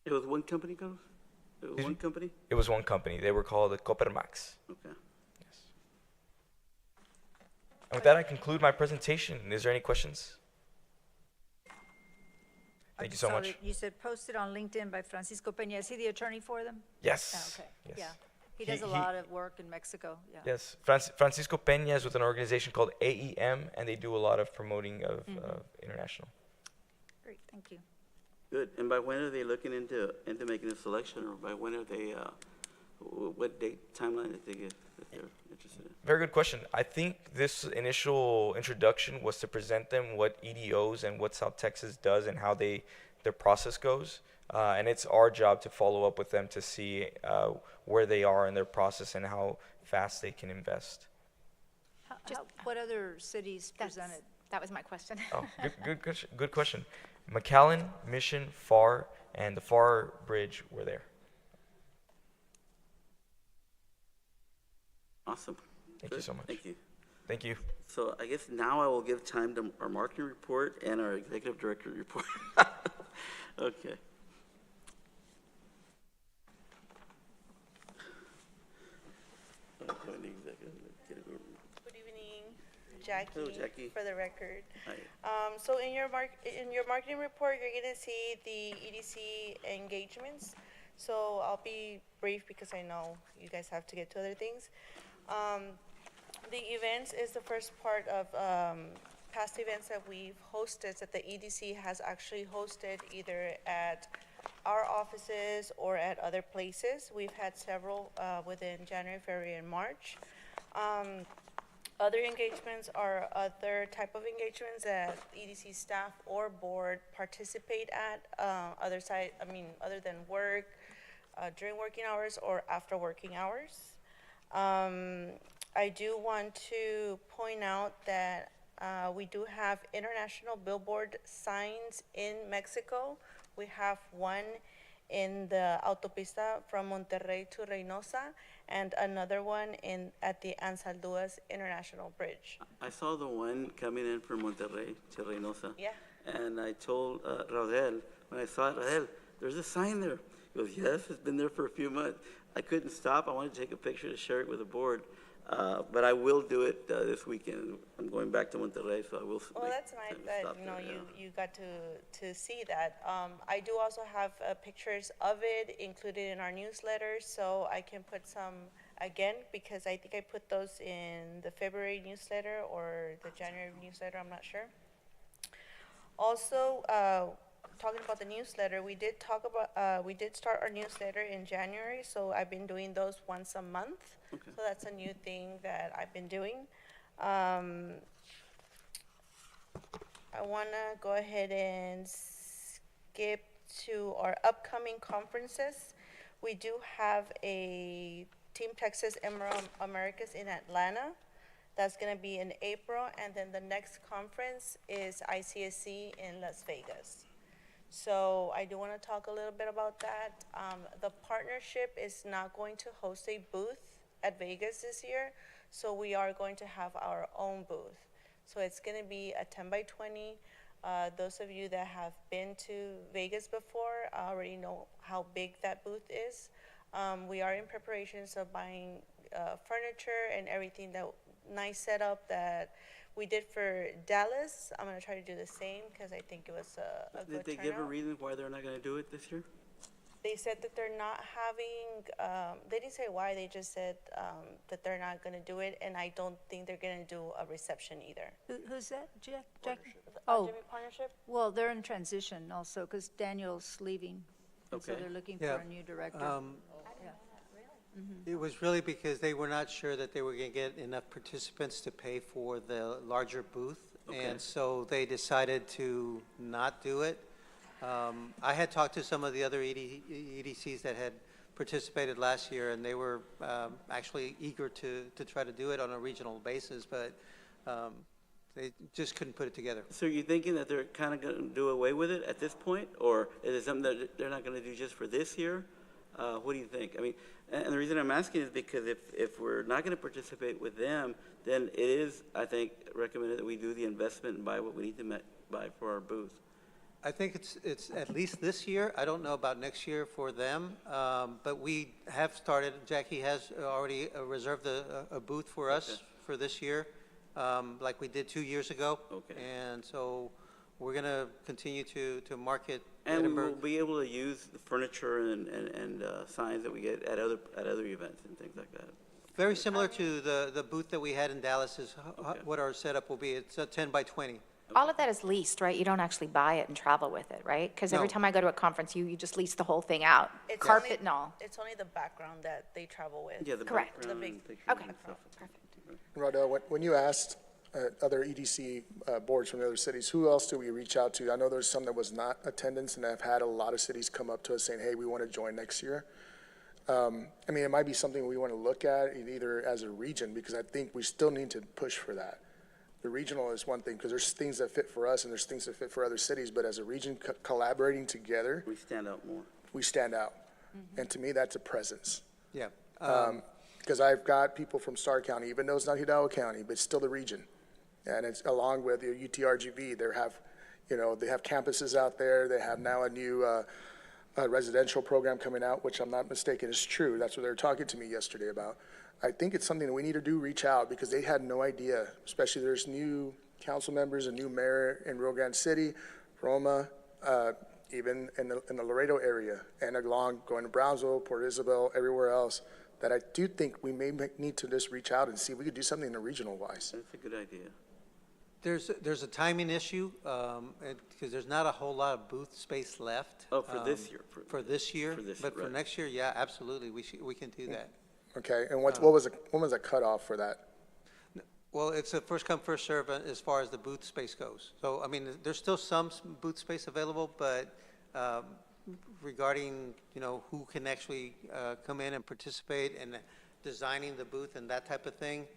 Speaker 1: It was one company, Carlos? It was one company?
Speaker 13: It was one company. They were called Copermax.
Speaker 1: Okay.
Speaker 13: Yes. And with that, I conclude my presentation. Is there any questions? Thank you so much.
Speaker 6: You said posted on LinkedIn by Francisco Peña. Is he the attorney for them?
Speaker 13: Yes.
Speaker 6: Oh, okay.
Speaker 13: Yes.
Speaker 6: Yeah. He does a lot of work in Mexico. Yeah.
Speaker 13: Yes. Francisco Peña is with an organization called AEM, and they do a lot of promoting of international.
Speaker 6: Great. Thank you.
Speaker 1: Good. And by when are they looking into making a selection, or by when are they, what date, timeline did they get that they're interested in?
Speaker 13: Very good question. I think this initial introduction was to present them what EDOs and what South Texas does and how their process goes. And it's our job to follow up with them to see where they are in their process and how fast they can invest.
Speaker 6: What other cities presented?
Speaker 2: That was my question.
Speaker 13: Oh, good question. McAllen, Mission, FAR, and the FAR Bridge were there.
Speaker 1: Awesome.
Speaker 13: Thank you so much.
Speaker 1: Thank you.
Speaker 13: Thank you.
Speaker 1: So I guess now I will give time to our marketing report and our executive director report. Okay.
Speaker 14: Good evening, Jackie.
Speaker 1: Hello, Jackie.
Speaker 14: For the record.
Speaker 1: Hi.
Speaker 14: So in your marketing report, you're gonna see the EDC engagements. So I'll be brief because I know you guys have to get to other things. The events is the first part of past events that we've hosted that the EDC has actually hosted either at our offices or at other places. We've had several within January, February, and March. Other engagements are other type of engagements that EDC staff or board participate at, other than work, during working hours or after working hours. I do want to point out that we do have international billboard signs in Mexico. We have one in the autopista from Monterrey to Reynosa, and another one at the Ansalduas International Bridge.
Speaker 1: I saw the one coming in from Monterrey to Reynosa.
Speaker 14: Yeah.
Speaker 1: And I told Raudel, when I saw it, Raudel, there's a sign there. He goes, yes, it's been there for a few months. I couldn't stop. I wanted to take a picture to share it with the board. But I will do it this weekend. I'm going back to Monterrey, so I will.
Speaker 14: Well, that's nice that you got to see that. I do also have pictures of it included in our newsletter, so I can put some again because I think I put those in the February newsletter or the January newsletter. I'm not sure. Also, talking about the newsletter, we did start our newsletter in January, so I've been doing those once a month.
Speaker 1: Okay.
Speaker 14: So that's a new thing that I've been doing. I want to go ahead and skip to our upcoming conferences. We do have a Team Texas Emerald Americas in Atlanta. That's going to be in April, and then the next conference is ICSC in Las Vegas. So I do want to talk a little bit about that. The partnership is not going to host a booth at Vegas this year, so we are going to have our own booth. So it's going to be a 10 by 20. Those of you that have been to Vegas before already know how big that booth is. We are in preparations of buying furniture and everything, that nice setup that we did for Dallas. I'm going to try to do the same because I think it was a good turnout.
Speaker 1: Did they give a reason why they're not going to do it this year?
Speaker 14: They said that they're not having, they didn't say why, they just said that they're not going to do it, and I don't think they're going to do a reception either.
Speaker 6: Who's that, Jackie?
Speaker 14: Jimmy Partnership?
Speaker 6: Well, they're in transition also, because Daniel's leaving. And so
Speaker 1: Okay.
Speaker 6: they're looking
Speaker 3: Yeah.
Speaker 6: for a new director.
Speaker 3: It was really because they were not sure that they were going to get enough participants to pay for the larger booth.
Speaker 1: Okay.
Speaker 3: And so they decided to not do it. I had talked to some of the other EDCs that had participated last year, and they were actually eager to try to do it on a regional basis, but they just couldn't put it together.
Speaker 1: So you're thinking that they're kind of going to do away with it at this point, or is it something that they're not going to do just for this year? What do you think? I mean, and the reason I'm asking is because if we're not going to participate with them, then it is, I think, recommended that we do the investment and buy what we need to buy for our booth.
Speaker 3: I think it's at least this year. I don't know about next year for them, but we have started. Jackie has already reserved a booth for us for this year, like we did 2 years ago.
Speaker 1: Okay.
Speaker 3: And so we're going to continue to market
Speaker 1: And we
Speaker 3: Edinburgh.
Speaker 1: will be able to use the furniture and signs that we get at other events and things like that.
Speaker 3: Very similar to the booth that we had in Dallas is
Speaker 1: Okay.
Speaker 3: what our setup will be. It's a 10 by 20.
Speaker 2: All of that is leased, right? You don't actually buy it and travel with it, right? Because every
Speaker 3: No.
Speaker 2: time I go to a conference, you just lease the whole thing out,
Speaker 14: It's
Speaker 2: carpet
Speaker 14: only-
Speaker 2: and all.
Speaker 14: It's only the background that they travel with.
Speaker 1: Yeah, the
Speaker 2: Correct.
Speaker 1: background
Speaker 14: The big-
Speaker 1: and pictures
Speaker 2: Okay,
Speaker 1: and stuff.
Speaker 2: perfect.
Speaker 9: Rodell, when you asked other EDC boards from the other cities, who else do we reach out to? I know there's some that was not attendance, and I've had a lot of cities come up to us saying, hey, we want to join next year. I mean, it might be something we want to look at either as a region, because I think we still need to push for that. The regional is one thing, because there's things that fit for us and there's things that fit for other cities, but as a region collaborating together,
Speaker 1: We stand out more.
Speaker 9: we stand out. And to me, that's a presence.
Speaker 3: Yeah.
Speaker 9: Because I've got people from Starr County, even though it's not Hidalgo County, but it's still the region. And it's along with the UTRGV, they have campuses out there. They have now a new residential program coming out, which I'm not mistaken is true. That's what they were talking to me yesterday about. I think it's something that we need to do, reach out, because they had no idea, especially there's new council members, a new mayor in Rio Grande City, Roma, even in the Laredo area, and along going to Brownsville, Port Isabel, everywhere else, that I do think we may need to just reach out and see if we could do something in the regional wise.
Speaker 1: That's a good idea.
Speaker 3: There's a timing issue, because there's not a whole lot of booth space left.
Speaker 1: Oh, for this year,
Speaker 3: For this year,
Speaker 1: for this
Speaker 3: but
Speaker 1: year,
Speaker 3: for
Speaker 1: right.
Speaker 3: next year, yeah, absolutely, we can do that.
Speaker 9: Okay, and when was the cutoff for that?
Speaker 3: Well, it's a first come, first serve as far as the booth space goes. So, I mean, there's still some booth space available, but regarding, who can actually come in and participate in designing the booth and that type of thing,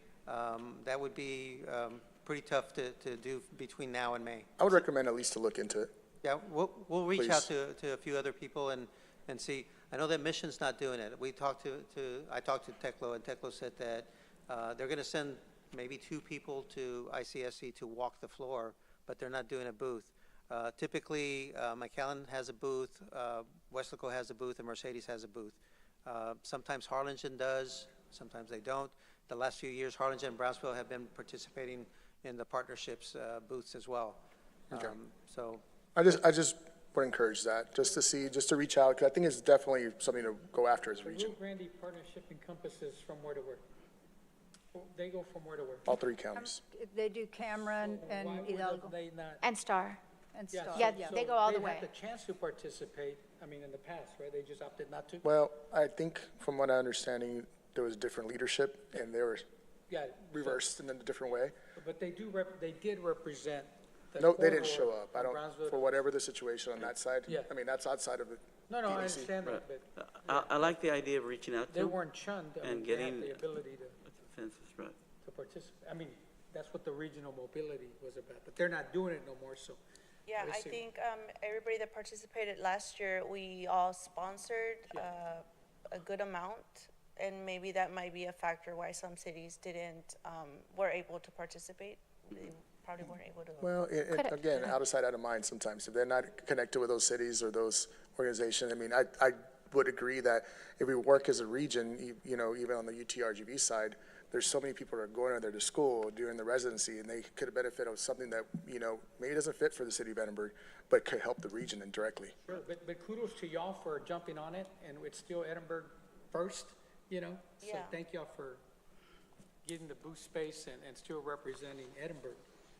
Speaker 3: that would be pretty tough to do between now and May.
Speaker 9: I would recommend at least to look into it.
Speaker 3: Yeah, we'll reach out
Speaker 9: Please.
Speaker 3: to a few other people and see. I know that Mission's not doing it. I talked to Teclo, and Teclo said that they're going to send maybe 2 people to ICSC to walk the floor, but they're not doing a booth. Typically, McAllen has a booth, Westlaco has a booth, and Mercedes has a booth. Sometimes Harlingen does, sometimes they don't. The last few years, Harlingen and Brownsville have been participating in the partnerships booths as well.
Speaker 9: Okay.
Speaker 3: So.
Speaker 9: I just would encourage that, just to reach out, because I think it's definitely something to go after as a
Speaker 7: The
Speaker 9: region,
Speaker 7: Rio Grande partnership encompasses from where to where? They go from where to where?
Speaker 9: all 3 counties.
Speaker 6: They do Cameron
Speaker 7: Why
Speaker 6: and
Speaker 7: would
Speaker 6: Hidalgo
Speaker 7: they not?
Speaker 2: And Star.
Speaker 6: and
Speaker 7: Yeah,
Speaker 6: Star.
Speaker 7: so-
Speaker 2: Yeah,
Speaker 7: so
Speaker 2: they go all the
Speaker 7: They
Speaker 2: way.
Speaker 7: had the chance to participate, I mean, in the past, right? They just opted not to?
Speaker 9: Well, I think from what I'm understanding, there was different leadership, and they were
Speaker 7: Yeah. so-
Speaker 9: reversed in a different way.
Speaker 7: But they did represent the
Speaker 9: No, they didn't
Speaker 7: corridor
Speaker 9: show up. I
Speaker 7: from
Speaker 9: don't,
Speaker 7: Brownsville
Speaker 9: for
Speaker 7: to-
Speaker 9: whatever the situation on that side.
Speaker 7: Yeah.
Speaker 9: I mean, that's outside of the
Speaker 7: No, I
Speaker 9: EEDC.
Speaker 7: understand that,
Speaker 1: Right.
Speaker 7: but
Speaker 1: I like the idea of reaching out to
Speaker 7: they
Speaker 1: them
Speaker 7: weren't shunned. I
Speaker 1: and
Speaker 7: mean, they
Speaker 1: getting
Speaker 7: had the ability
Speaker 1: a consensus, right?
Speaker 7: to participate. I mean, that's what the regional mobility was about, but they're not doing it no more, so.
Speaker 14: Yeah, I
Speaker 7: see.
Speaker 14: think everybody that participated last year, we all sponsored a good amount, and maybe that might be a factor why some cities didn't, were able to participate. They probably weren't able to.
Speaker 9: Well, again, out of sight, out of mind sometimes. If they're not connected with those cities or those organizations, I mean, I would agree that if we work as a region, even on the UTRGV side, there's so many people that are going there to school during the residency, and they could benefit of something that, maybe doesn't fit for the city of Edinburgh, but could help the region indirectly.
Speaker 7: Sure, but kudos to y'all for jumping on it, and it's still Edinburgh first, So
Speaker 14: Yeah.
Speaker 7: thank y'all for getting the booth space and still representing Edinburgh.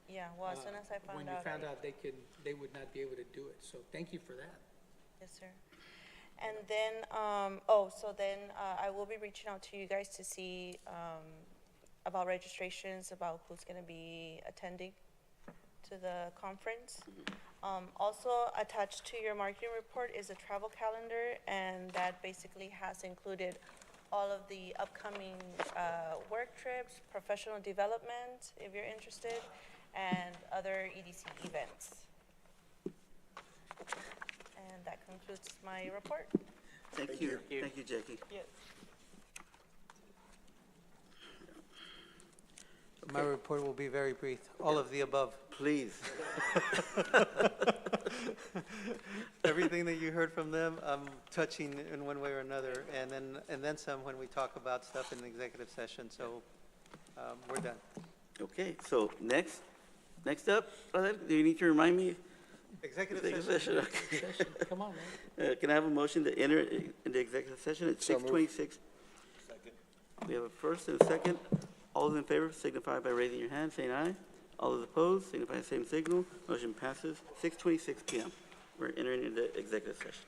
Speaker 14: Yeah, well, as soon as I
Speaker 7: When
Speaker 14: found
Speaker 7: you
Speaker 14: out.
Speaker 7: found out they would not be able to do it, so thank you for that.
Speaker 14: Yes, sir. And then, I will be reaching out to you guys to see, about registrations, about who's gonna be attending to the conference. Also attached to your marketing report is a travel calendar, and that basically has included all of the upcoming, work trips, professional development, if you're interested, and other EDC events. And that concludes my report.
Speaker 1: Thank you. Thank you, Jackie.
Speaker 14: Yes.
Speaker 3: My report will be very brief. All of the above.
Speaker 1: Please.
Speaker 3: Everything that you heard from them, I'm touching in one way or another, and then some when we talk about stuff in the executive session, so we're done.
Speaker 1: Okay, so next up, do you need to remind me?
Speaker 3: Executive session.
Speaker 1: Okay.
Speaker 7: Come on, man.
Speaker 1: Can I have a motion to enter into executive session at
Speaker 9: So moved.
Speaker 1: 6:26? We have a first and a second. All those in favor signify by raising your hand, saying aye. All those opposed signify the same signal. Motion passes. 6:26 PM. We're entering into executive session.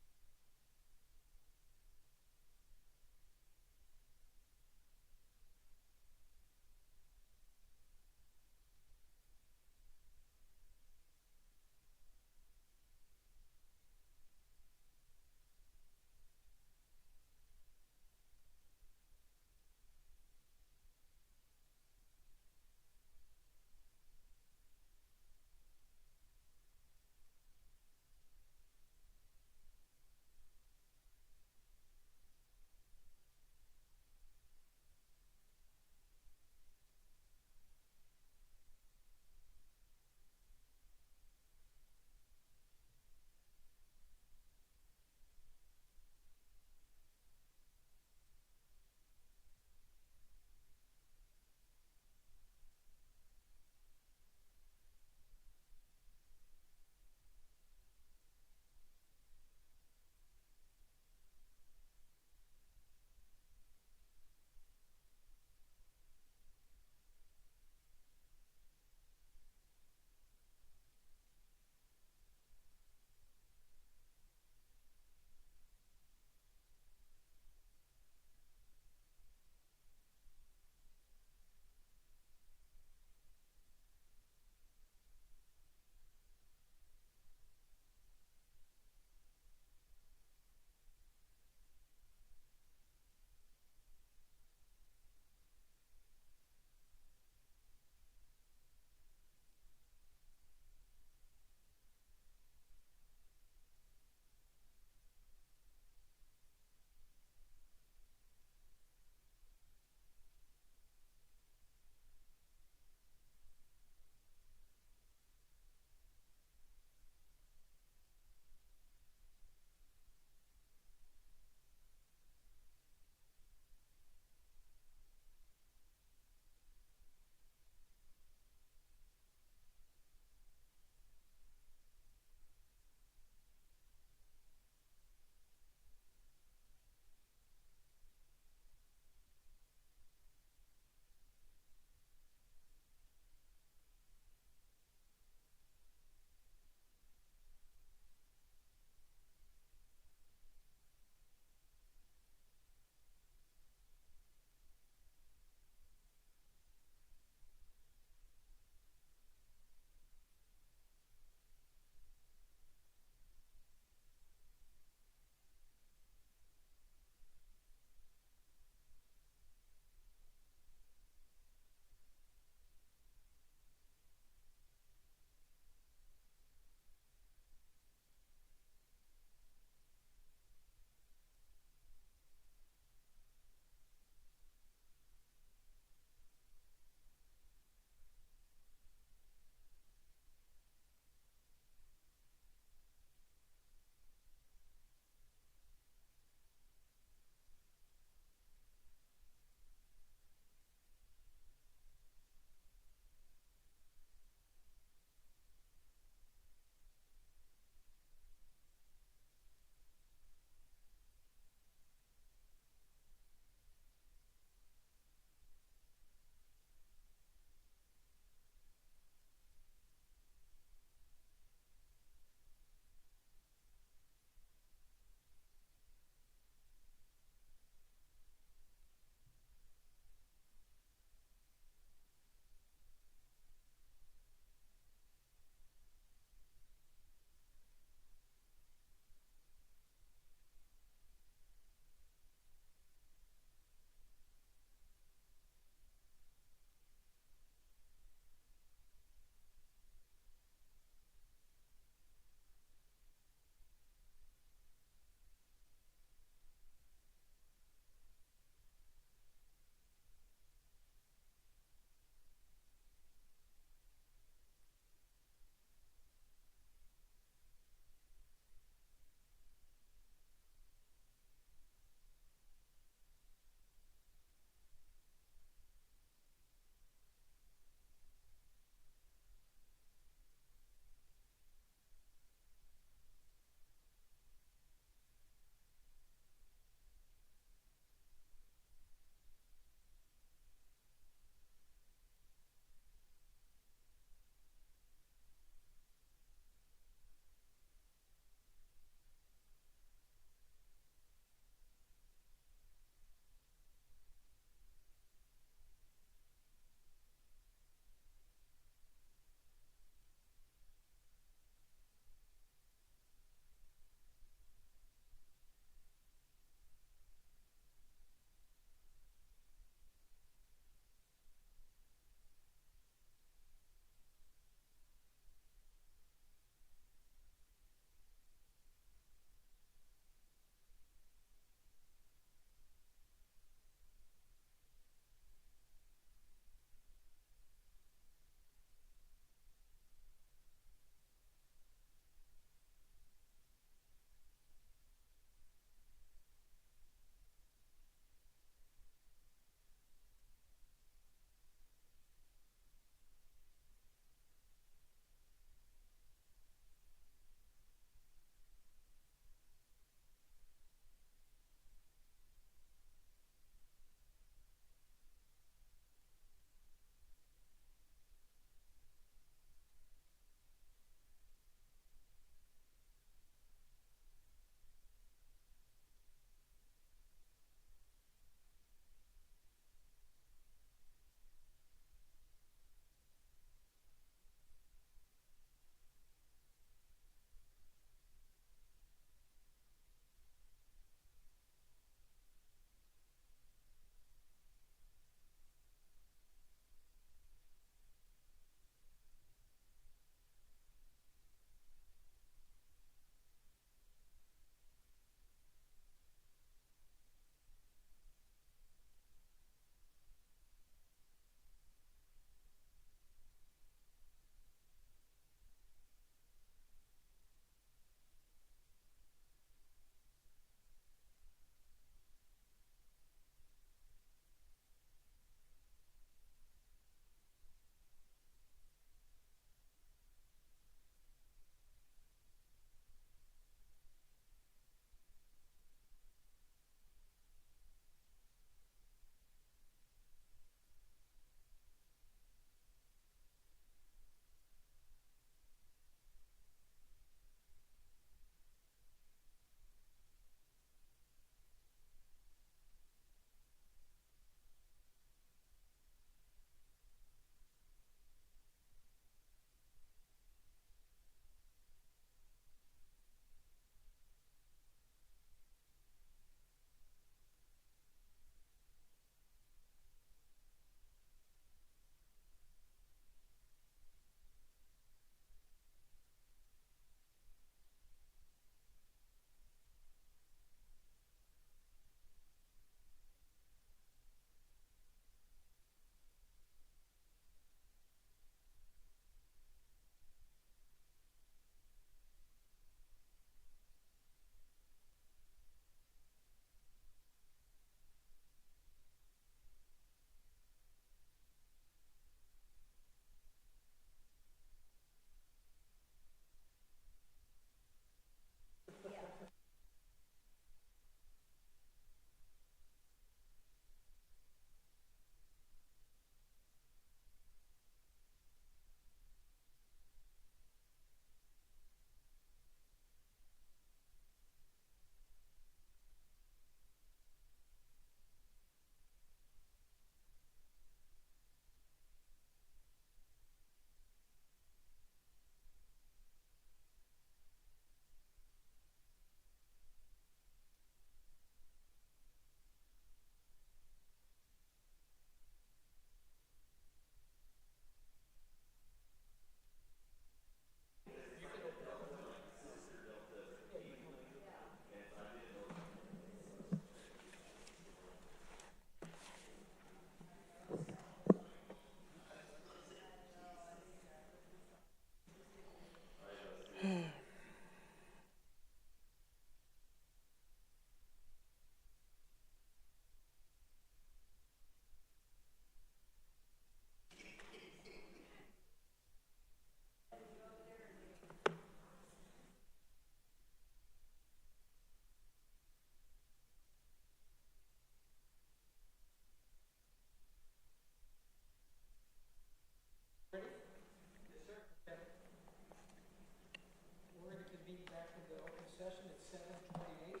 Speaker 7: 7:28.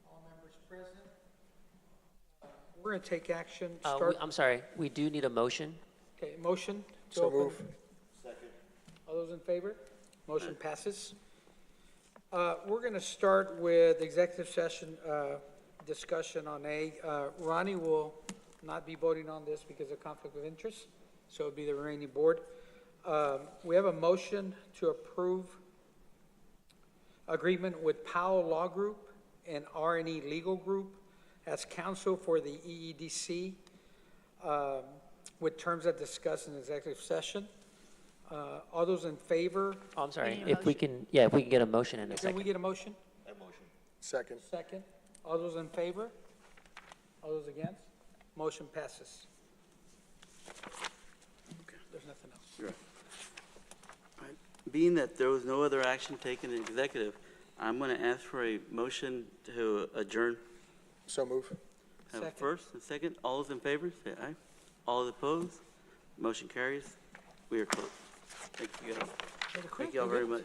Speaker 7: All members present. We're going to take action.
Speaker 5: I'm sorry, we do need a motion.
Speaker 7: Okay, motion to
Speaker 9: So
Speaker 7: open.
Speaker 9: move.
Speaker 7: All those in favor? Motion passes. We're going to start with executive session discussion on A. Ronnie will not be voting on this because of conflict of interest, so it'll be the remaining board. We have a motion to approve agreement with Powell Law Group and R&E Legal Group as counsel for the EEDC with terms that discussed in executive session. All those in favor?
Speaker 5: Oh, I'm sorry,
Speaker 6: need a
Speaker 5: if we can get a motion in a
Speaker 7: Can we
Speaker 5: second.
Speaker 7: get a motion?
Speaker 9: Second.
Speaker 7: Second. All those in favor? All those against? Motion passes. There's nothing else.
Speaker 1: You're right. All right. Being that there was no other action taken in executive, I'm going to ask for a motion to adjourn.
Speaker 9: So move.
Speaker 1: Have a
Speaker 7: Second.
Speaker 1: first and second. All those in favor, say aye. All those opposed, motion carries. We are closed. Thank you guys. Thank you all very much.